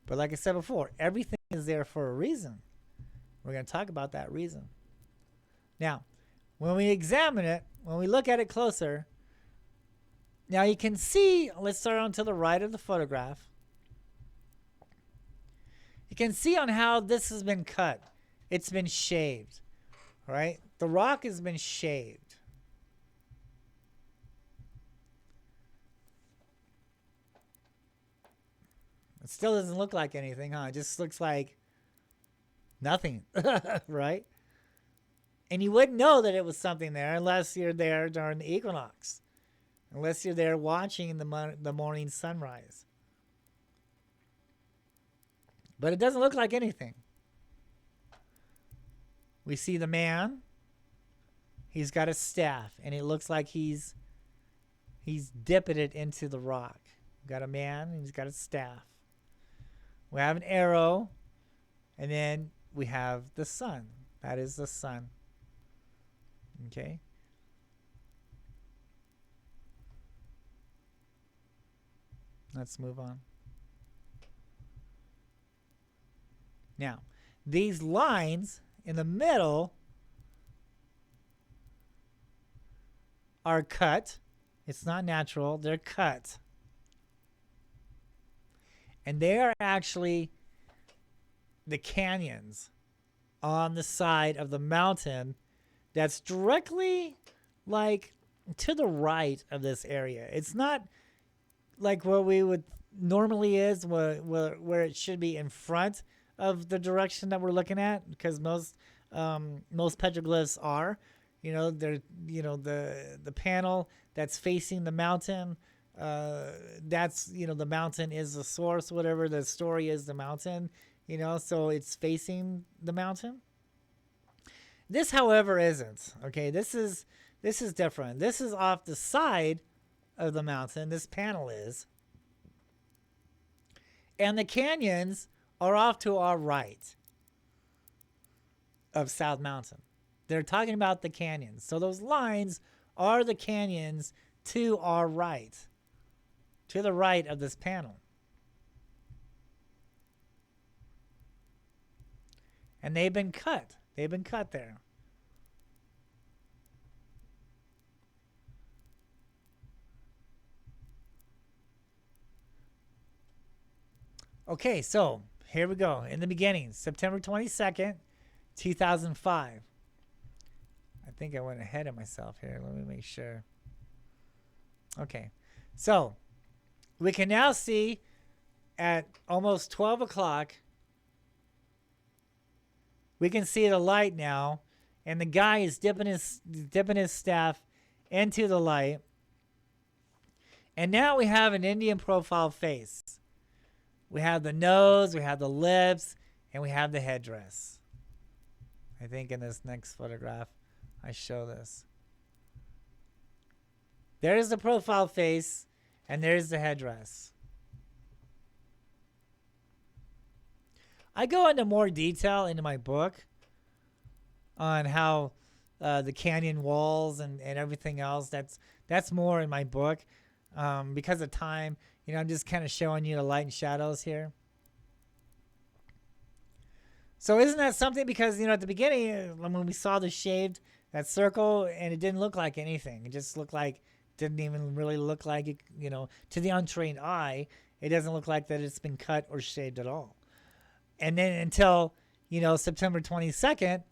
S1: But like I said before, everything is there for a reason. We're going to talk about that reason. Now, when we examine it, when we look at it closer, now you can see, let's start on to the right of the photograph. You can see on how this has been cut. It's been shaved, right? The rock has been shaved. It still doesn't look like anything, huh? It just looks like nothing, right? And you wouldn't know that it was something there unless you're there during the equinox, unless you're there watching the morning sunrise. But it doesn't look like anything. We see the man. He's got a staff, and it looks like he's dipping it into the rock. We've got a man, and he's got a staff. We have an arrow, and then we have the sun. That is the sun. Okay. Let's move on. Now, these lines in the middle are cut. It's not natural. They're cut. And they are actually the canyons on the side of the mountain that's directly like to the right of this area. It's not like where we would normally is, where it should be in front of the direction that we're looking at, because most petroglyphs are, they're, the panel that's facing the mountain, that's, the mountain is the source, whatever the story is, the mountain, so it's facing the mountain. This, however, isn't. Okay, this is different. This is off the side of the mountain. This panel is. And the canyons are off to our right of South Mountain. They're talking about the canyons. So those lines are the canyons to our right, to the right of this panel. And they've been cut. They've been cut there. Okay, so here we go. In the beginning, September 22nd, 2005. I think I went ahead of myself here. Let me make sure. Okay, so we can now see at almost 12 o'clock, we can see the light now, and the guy is dipping his staff into the light. And now we have an Indian profile face. We have the nose, we have the lips, and we have the headdress. I think in this next photograph, I show this. There's the profile face, and there's the headdress. I go into more detail into my book on how the canyon walls and everything else. That's more in my book. Because of time, I'm just kind of showing you the light and shadows here. So isn't that something? Because, at the beginning, when we saw the shaved, that circle, and it didn't look like anything. It just looked like, didn't even really look like it, to the untrained eye, it doesn't look like that it's been cut or shaved at all. And then until, September 22nd,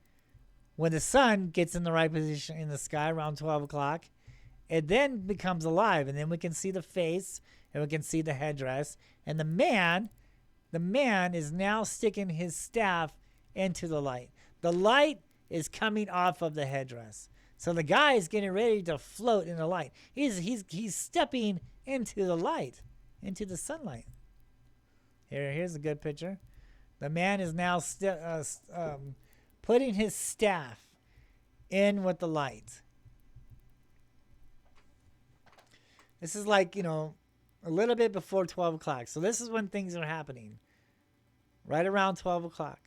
S1: when the sun gets in the right position in the sky around 12 o'clock, it then becomes alive, and then we can see the face, and we can see the headdress, and the man is now sticking his staff into the light. The light is coming off of the headdress, so the guy is getting ready to float in the light. He's stepping into the light, into the sunlight. Here's a good picture. The man is now putting his staff in with the light. This is like, a little bit before 12 o'clock. So this is when things are happening. Right around 12 o'clock.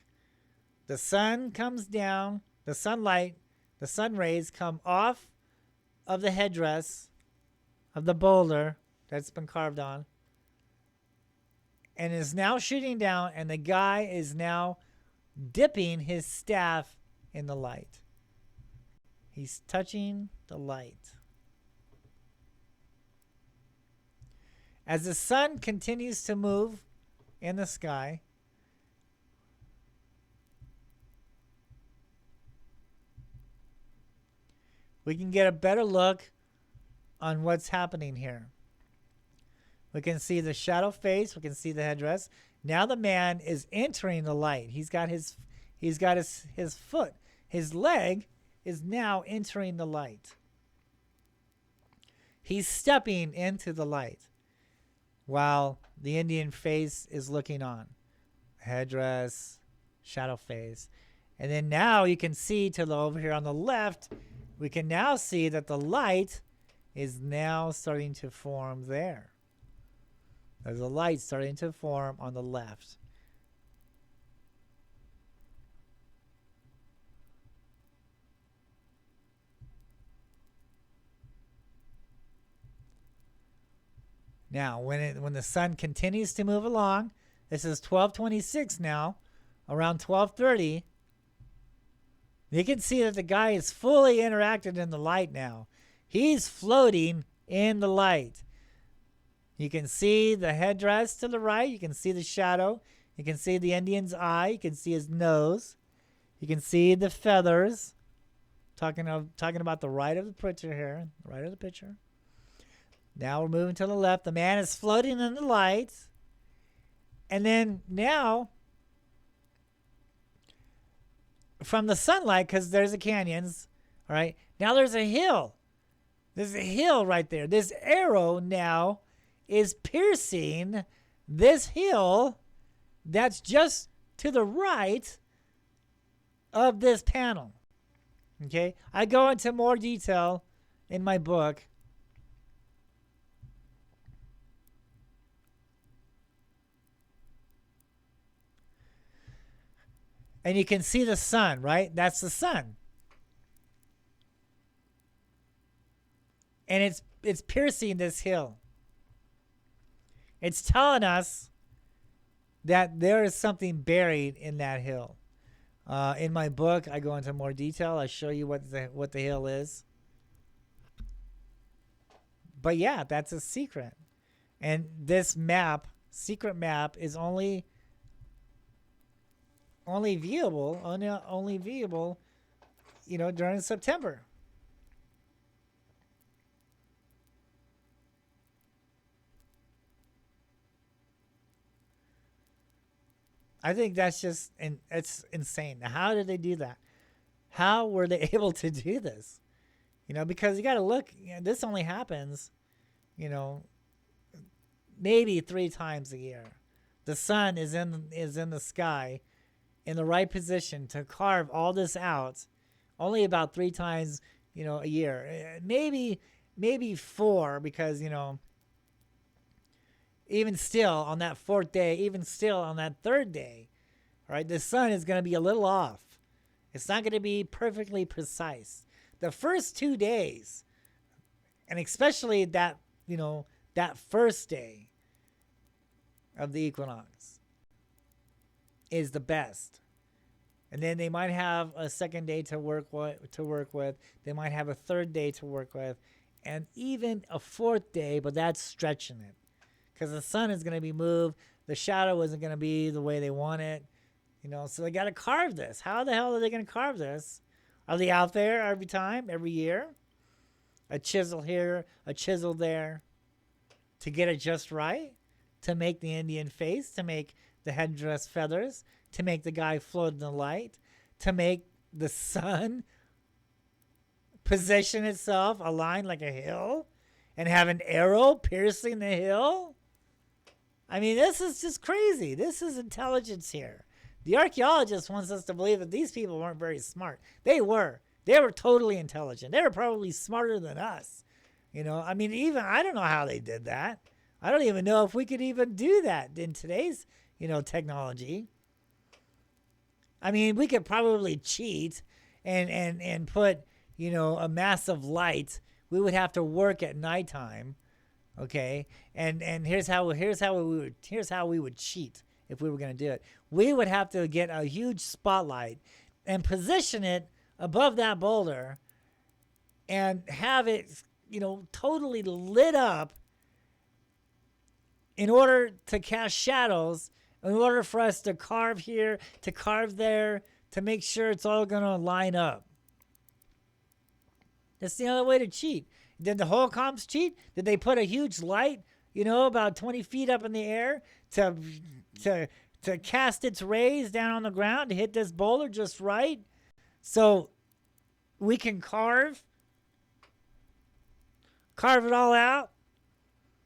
S1: The sun comes down. The sunlight, the sun rays come off of the headdress of the boulder that's been carved on. And is now shooting down. And the guy is now dipping his staff in the light. He's touching the light. As the sun continues to move in the sky, we can get a better look on what's happening here. We can see the shadow face. We can see the headdress. Now the man is entering the light. He's got his foot. His leg is now entering the light. He's stepping into the light, while the Indian face is looking on. Headdress, shadow face. And then now you can see over here on the left, we can now see that the light is now starting to form there. There's a light starting to form on the left. Now, when the sun continues to move along, this is 12:26 now, around 12:30, you can see that the guy is fully interacted in the light now. He's floating in the light. You can see the headdress to the right. You can see the shadow. You can see the Indian's eye. You can see his nose. You can see the feathers. Talking about the right of the picture here. Right of the picture. Now we're moving to the left. The man is floating in the light. And then now, from the sunlight, because there's the canyons, all right, now there's a hill. There's a hill right there. This arrow now is piercing this hill that's just to the right of this panel. Okay, I go into more detail in my book. And you can see the sun, right? That's the sun. And it's piercing this hill. It's telling us that there is something buried in that hill. In my book, I go into more detail. I show you what the hill is. But yeah, that's a secret. And this map, secret map, is only viewable, during September. I think that's just, and it's insane. How did they do that? How were they able to do this? Because you got to look. This only happens, maybe 3 times a year. The sun is in the sky, in the right position to carve all this out. Only about 3 times, a year. Maybe 4, because even still on that 4th day, even still on that 3rd day, all right, the sun is going to be a little off. It's not going to be perfectly precise. The first 2 days, and especially that first day of the equinox, is the best. And then they might have a 2nd day to work with. They might have a 3rd day to work with, and even a 4th day, but that's stretching it. Because the sun is going to be moved. The shadow isn't going to be the way they want it. So they got to carve this. How the hell are they going to carve this? Are they out there every time, every year? A chisel here, a chisel there. To get it just right? To make the Indian face? To make the headdress feathers? To make the guy float in the light? To make the sun position itself aligned like a hill? And have an arrow piercing the hill? I mean, this is just crazy. This is intelligence here. The archaeologist wants us to believe that these people weren't very smart. They were. They were totally intelligent. They were probably smarter than us. I mean, even I don't know how they did that. I don't even know if we could even do that in today's, technology. I mean, we could probably cheat and put, a massive light. We would have to work at nighttime, okay? And here's how we would cheat if we were going to do it. We would have to get a huge spotlight and position it above that boulder and have it, totally lit up in order to cast shadows, in order for us to carve here, to carve there, to make sure it's all going to line up. That's the other way to cheat. Did the Holcombs cheat? Did they put a huge light, about 20 feet up in the air to cast its rays down on the ground to hit this boulder just right? So we can carve it all out.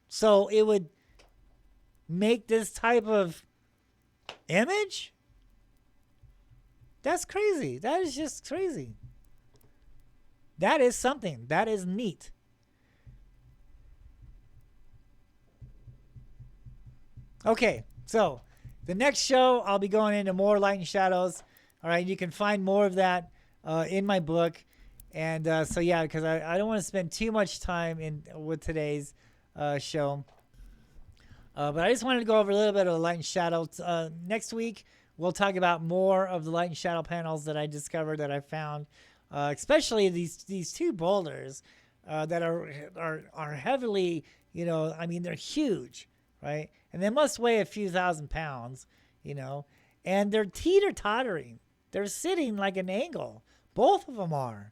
S1: So it would make this type of image? That's crazy. That is just crazy. That is something. That is neat. Okay, so the next show, I'll be going into more light and shadows. All right, you can find more of that in my book. And so, yeah, because I don't want to spend too much time with today's show. But I just wanted to go over a little bit of the light and shadow. Next week, we'll talk about more of the light and shadow panels that I discovered, that I found, especially these two boulders that are heavily, I mean, they're huge, right? And they must weigh a few thousand pounds, and they're teeter-tottering. They're sitting like an angle. Both of them are,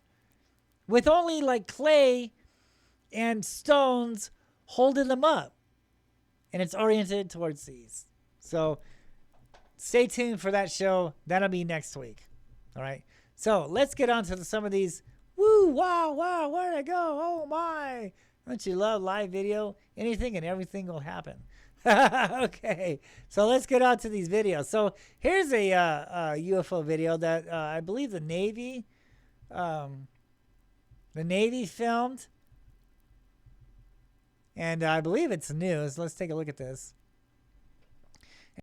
S1: with only like clay and stones holding them up. And it's oriented towards these. So stay tuned for that show. That'll be next week. All right. So let's get on to some of these. Woo, wow, wow, where'd I go? Oh, my. Don't you love live video? Anything and everything will happen. Okay. So let's get on to these videos. So here's a UFO video that I believe the Navy filmed. And I believe it's news. Let's take a look at this.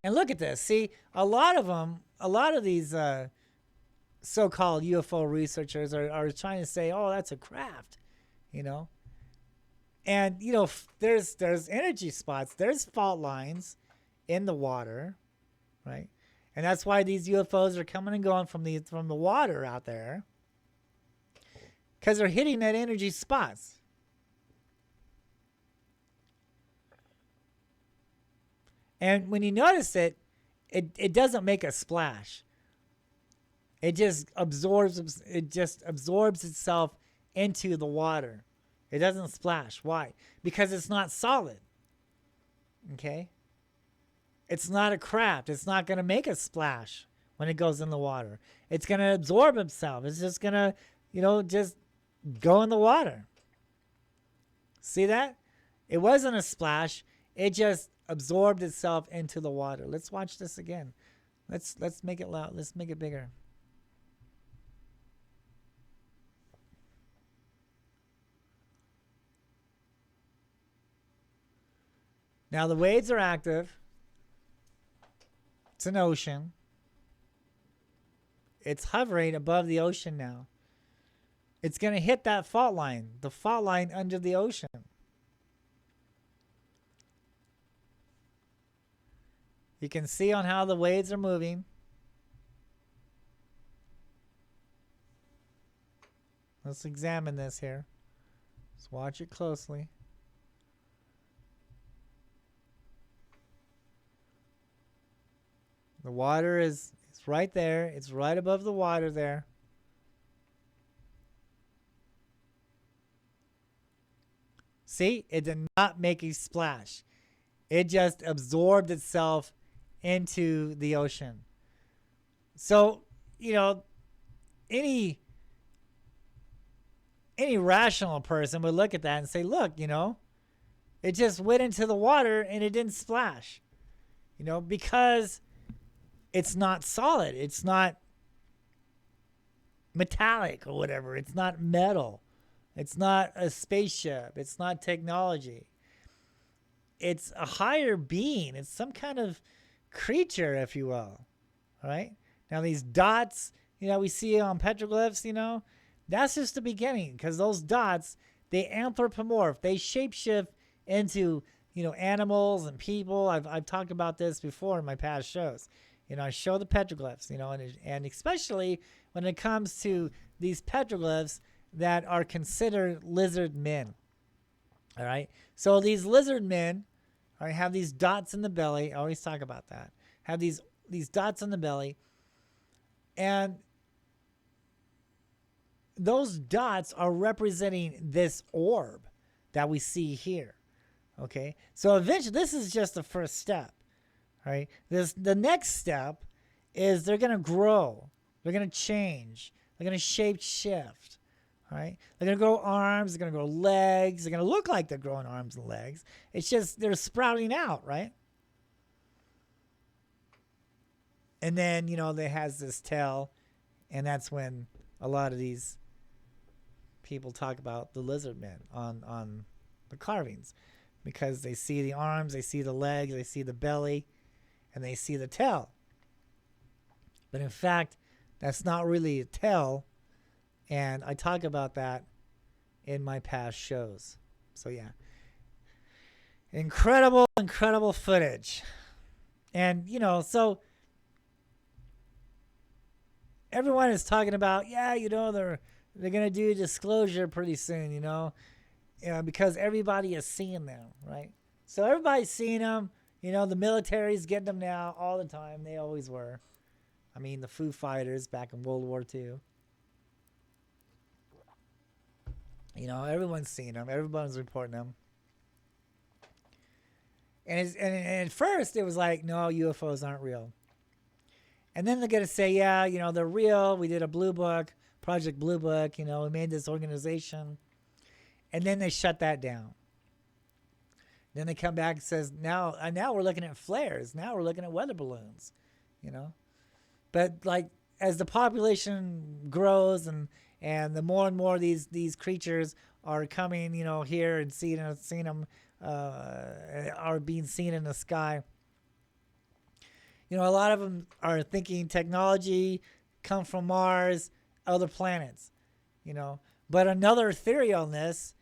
S1: And look at this. See, a lot of these so-called UFO researchers are trying to say, oh, that's a craft, And, there's energy spots. There's fault lines in the water, right? And that's why these UFOs are coming and going from the water out there, because they're hitting that energy spots. And when you notice it doesn't make a splash. It just absorbs itself into the water. It doesn't splash. Why? Because it's not solid. Okay? It's not a craft. It's not going to make a splash when it goes in the water. It's going to absorb itself. It's just going to, just go in the water. See that? It wasn't a splash. It just absorbed itself into the water. Let's watch this again. Let's make it loud. Let's make it bigger. Now the waves are active. It's an ocean. It's hovering above the ocean now. It's going to hit that fault line, the fault line under the ocean. You can see on how the waves are moving. Let's examine this here. Let's watch it closely. The water it's right there. It's right above the water there. See, it did not make a splash. It just absorbed itself into the ocean. So, any rational person would look at that and say, look, it just went into the water and it didn't splash. Because it's not solid. It's not metallic or whatever. It's not metal. It's not a spaceship. It's not technology. It's a higher being. It's some kind of creature, if you will. All right? Now, these dots, we see on petroglyphs, that's just the beginning, because those dots, they anthropomorph. They shapeshift into, animals and people. I've talked about this before in my past shows. I show the petroglyphs, and especially when it comes to these petroglyphs that are considered lizard men. All right? So these lizard men, all right, have these dots in the belly. I always talk about that. Have these dots in the belly. And those dots are representing this orb that we see here. Okay? So eventually, this is just the first step. All right? The next step is they're going to grow. They're going to change. They're going to shape shift. All right? They're going to grow arms. They're going to grow legs. They're going to look like they're growing arms and legs. It's just they're sprouting out, right? And then, they has this tail, and that's when a lot of these people talk about the lizard men on the carvings, because they see the arms, they see the legs, they see the belly, and they see the tail. But in fact, that's not really a tail. And I talk about that in my past shows. So yeah. Incredible, incredible footage. And, so everyone is talking about, yeah, they're going to do disclosure pretty soon, because everybody is seeing them, right? So everybody's seeing them. The military's getting them now all the time. They always were. I mean, the Foo Fighters back in World War II. Everyone's seeing them. Everyone's reporting them. And at first, it was like, no, UFOs aren't real. And then they're going to say, yeah, they're real. We did a Blue Book, Project Blue Book. We made this organization. And then they shut that down. Then they come back and says, now we're looking at flares. Now we're looking at weather balloons, But like as the population grows and the more and more these creatures are coming, here and seeing them, are being seen in the sky. A lot of them are thinking technology come from Mars, other planets, But another theory on this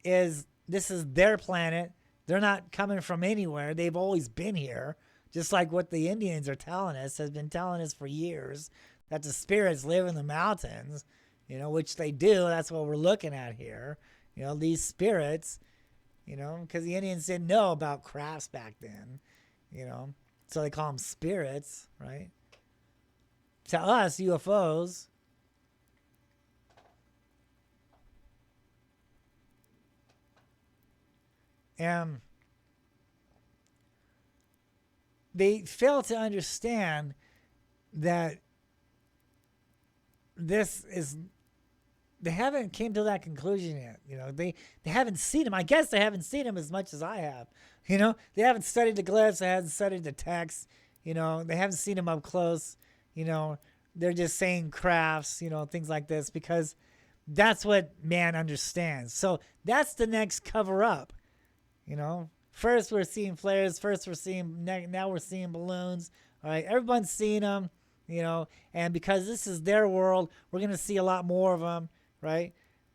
S1: is their planet. They're not coming from anywhere. They've always been here. Just like what the Indians are telling us, has been telling us for years, that the spirits live in the mountains, which they do. That's what we're looking at here. These spirits, because the Indians didn't know about crafts back then, so they call them spirits, right? To us, UFOs. And they fail to understand that they haven't came to that conclusion yet. They haven't seen them. I guess they haven't seen them as much as I have. They haven't studied the glyphs. They haven't studied the text. They haven't seen them up close. They're just saying crafts, things like this, because that's what man understands. So that's the next cover up. First we're seeing flares. Now we're seeing balloons. All right, everyone's seeing them, and because this is their world, we're going to see a lot more of them, right?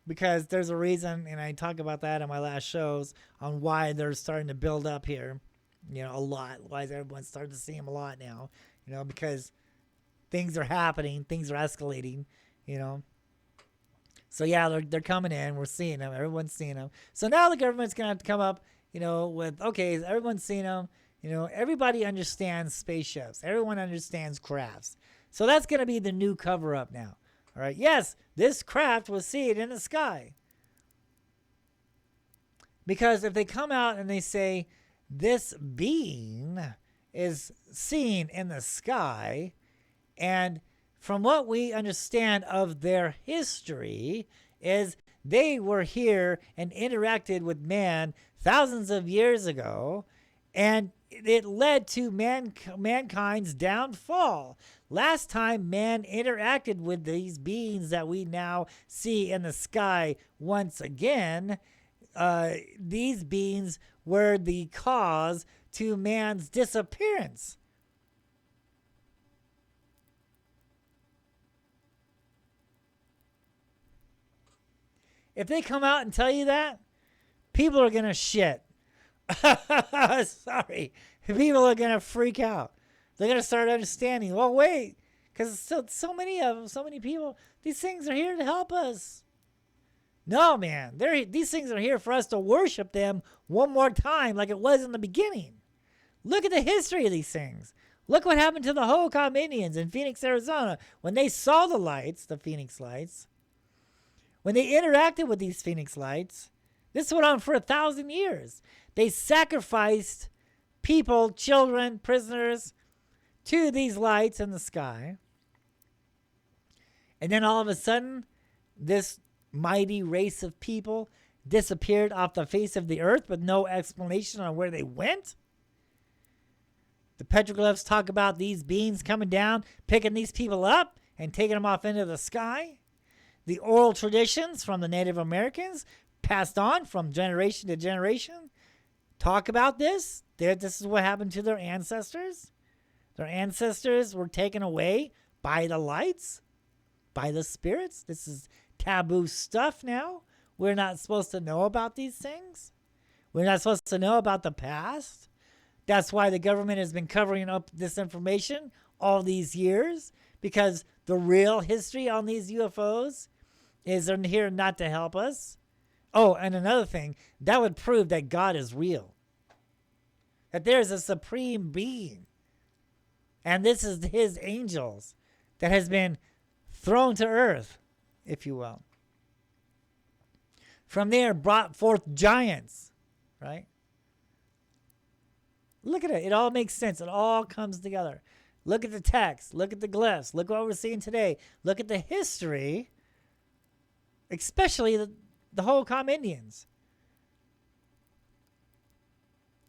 S1: Because there's a reason, and I talk about that in my last shows on why they're starting to build up here, a lot. Why is everyone starting to see them a lot now? Because things are happening, things are escalating, So yeah, they're coming in. We're seeing them. Everyone's seeing them. So now the government's gonna have to come up, with okay, everyone's seen them. Everybody understands spaceships. Everyone understands crafts. So that's gonna be the new cover up now. All right. Yes, this craft was seen in the sky. Because if they come out and they say this being is seen in the sky, and from what we understand of their history is they were here and interacted with man thousands of years ago, and it led to mankind's downfall. Last time man interacted with these beings that we now see in the sky once again, these beings were the cause to man's disappearance. If they come out and tell you that, people are going to shit. Sorry. People are going to freak out. They're going to start understanding, well, wait, because so many of them, so many people, these things are here to help us. No, man, these things are here for us to worship them one more time like it was in the beginning. Look at the history of these things. Look what happened to the Hohokam Indians in Phoenix, Arizona, when they saw the lights, the Phoenix lights. When they interacted with these Phoenix lights, this went on for 1,000 years. They sacrificed people, children, prisoners to these lights in the sky. And then all of a sudden, this mighty race of people disappeared off the face of the earth with no explanation on where they went. The petroglyphs talk about these beings coming down, picking these people up and taking them off into the sky. The oral traditions from the Native Americans passed on from generation to generation talk about this. This is what happened to their ancestors. Their ancestors were taken away by the lights, by the spirits. This is taboo stuff now. We're not supposed to know about these things. We're not supposed to know about the past. That's why the government has been covering up this information all these years, because the real history on these UFOs is they're here not to help us. Oh, and another thing, that would prove that God is real, that there's a supreme being, and this is his angels that has been thrown to earth, if you will. From there brought forth giants, right? Look at it. It all makes sense. It all comes together. Look at the text. Look at the glyphs. Look what we're seeing today. Look at the history, especially the Hohokam Indians.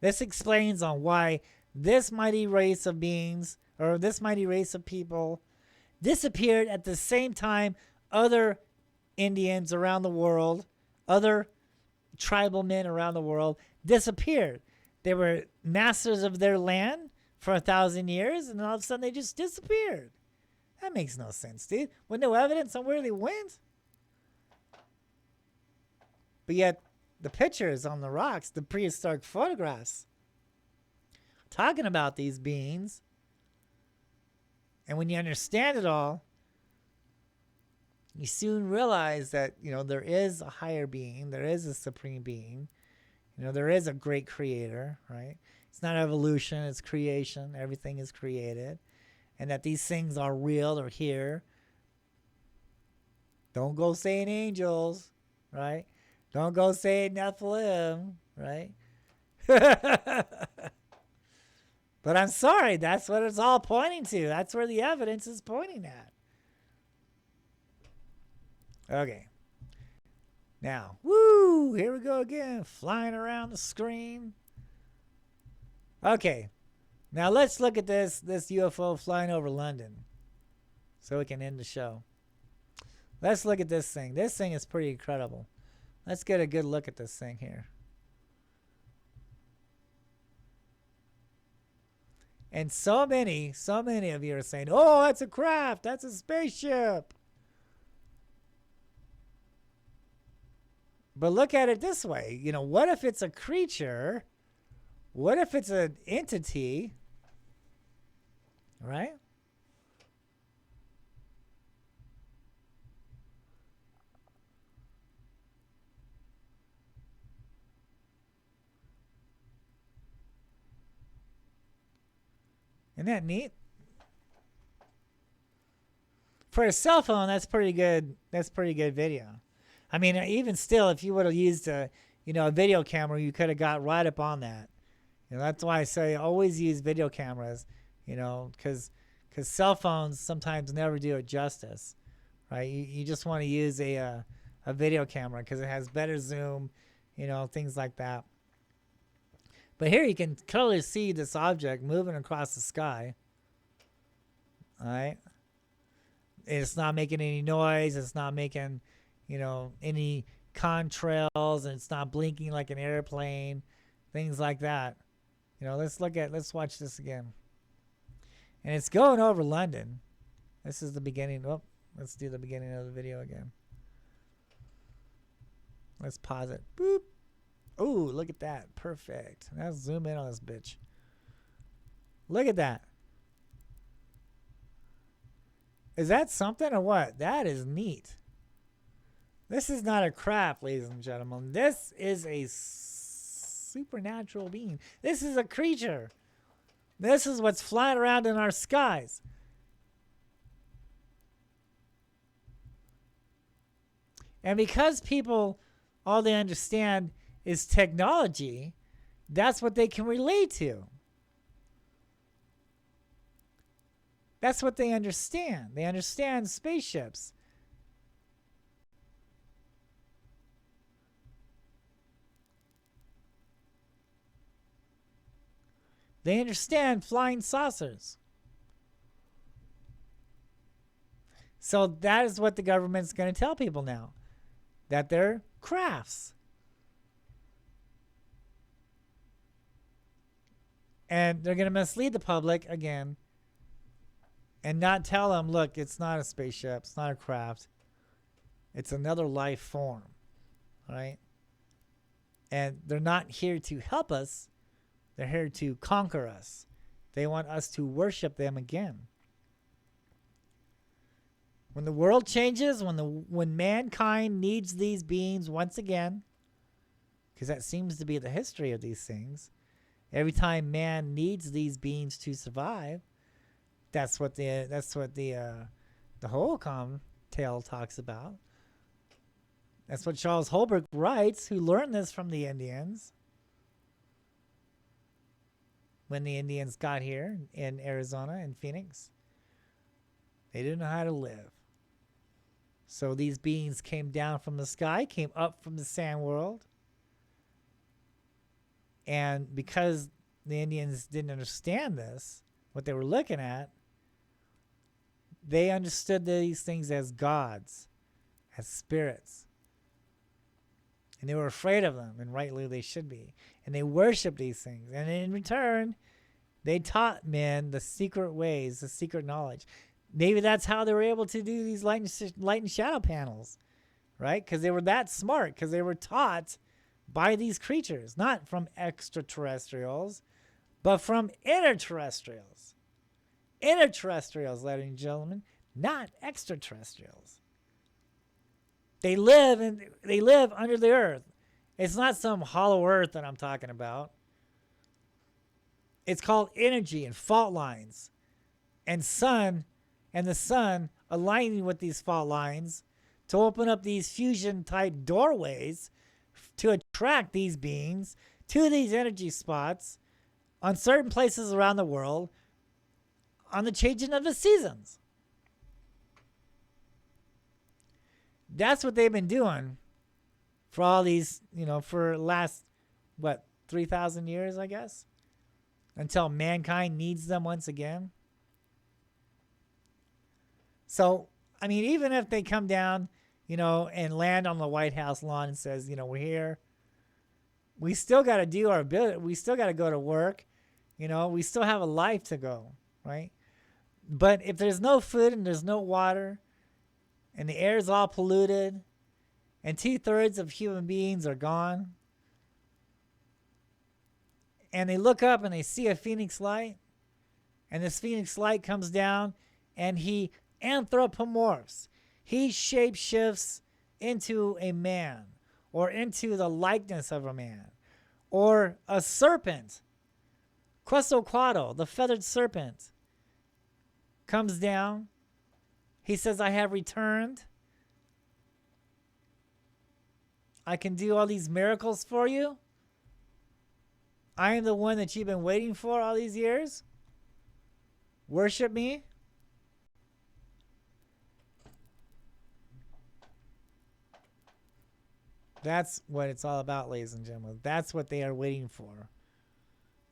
S1: This explains on why this mighty race of beings, or this mighty race of people, disappeared at the same time other Indians around the world, other tribal men around the world disappeared. They were masters of their land for 1,000 years, and all of a sudden they just disappeared. That makes no sense, dude. With no evidence on where they went. But yet, the pictures on the rocks, the prehistoric photographs, talking about these beings, and when you understand it all, you soon realize that, there is a higher being, there is a supreme being, there is a great creator, right? It's not evolution, it's creation. Everything is created. And that these things are real, they're here. Don't go saying angels, right? Don't go saying Nephilim, right? But I'm sorry, that's what it's all pointing to. That's where the evidence is pointing at. Okay. Now, woo, here we go again, flying around the screen. Okay, now let's look at this UFO flying over London so we can end the show. Let's look at this thing. This thing is pretty incredible. Let's get a good look at this thing here. And so many of you are saying, oh, that's a craft, that's a spaceship. But look at it this way. What if it's a creature? What if it's an entity? Right? Isn't that neat? For a cell phone, that's pretty good. That's pretty good video. I mean, even still, if you would have used a video camera, you could have got right up on that. That's why I say always use video cameras, because cell phones sometimes never do it justice, right? You just want to use a video camera because it has better zoom, things like that. But here you can clearly see this object moving across the sky. All right. It's not making any noise. It's not making, any contrails, and it's not blinking like an airplane, things like that. Let's watch this again. And it's going over London. This is the beginning. Oh, let's do the beginning of the video again. Let's pause it. Boop. Oh, look at that. Perfect. Now zoom in on this bitch. Look at that. Is that something or what? That is neat. This is not a craft, ladies and gentlemen. This is a supernatural being. This is a creature. This is what's flying around in our skies. And because people, all they understand is technology, that's what they can relate to. That's what they understand. They understand spaceships. They understand flying saucers. So that is what the government's going to tell people now, that they're crafts. And they're going to mislead the public again and not tell them, look, it's not a spaceship, it's not a craft. It's another life form, right? And they're not here to help us. They're here to conquer us. They want us to worship them again. When the world changes, when mankind needs these beings once again, because that seems to be the history of these things, every time man needs these beings to survive, that's what the Holcomb tale talks about. That's what Charles Holbrook writes, who learned this from the Indians. When the Indians got here in Arizona and Phoenix, they didn't know how to live. So these beings came down from the sky, came up from the sand world. And because the Indians didn't understand this, what they were looking at, they understood these things as gods, as spirits. And they were afraid of them, and rightly they should be. And they worshiped these things. And in return, they taught men the secret ways, the secret knowledge. Maybe that's how they were able to do these light and shadow panels, right? Because they were that smart, because they were taught by these creatures, not from extraterrestrials, but from interterrestrials. Interterrestrials, ladies and gentlemen, not extraterrestrials. They live under the earth. It's not some hollow earth that I'm talking about. It's called energy and fault lines, and the sun aligning with these fault lines to open up these fusion type doorways to attract these beings to these energy spots on certain places around the world on the changing of the seasons. That's what they've been doing for all these, for last, 3,000 years, I guess, until mankind needs them once again. So, even if they come down, and land on the White House lawn and says, we're here, we still got to do our bit. We still got to go to work. We still have a life to go, right? But if there's no food and there's no water and the air is all polluted and 2/3 of human beings are gone, and they look up and they see a phoenix light, and this phoenix light comes down and he anthropomorphs. He shapeshifts into a man, or into the likeness of a man, or a serpent. Quetzalcoatl, the feathered serpent, comes down. He says, I have returned. I can do all these miracles for you. I am the one that you've been waiting for all these years. Worship me. That's what it's all about, ladies and gentlemen. That's what they are waiting for.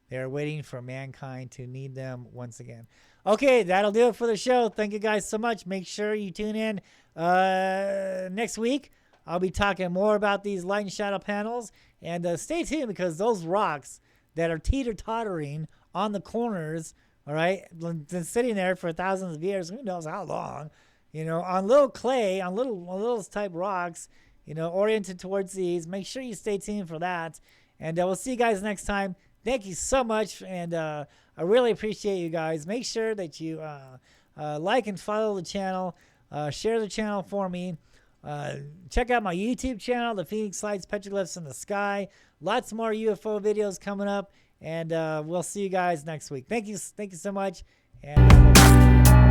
S1: They are waiting for mankind to need them once again. Okay, that'll do it for the show. Thank you guys so much. Make sure you tune in next week. I'll be talking more about these light and shadow panels. And stay tuned, because those rocks that are teeter-tottering on the corners, all right, been sitting there for thousands of years, who knows how long, on little clay, on little type rocks, oriented towards these. Make sure you stay tuned for that. And we'll see you guys next time. Thank you so much. And I really appreciate you guys. Make sure that you like and follow the channel. Share the channel for me. Check out my YouTube channel, The Phoenix Lights, Petroglyphs in the Sky. Lots more UFO videos coming up. And we'll see you guys next week. Thank you so much. And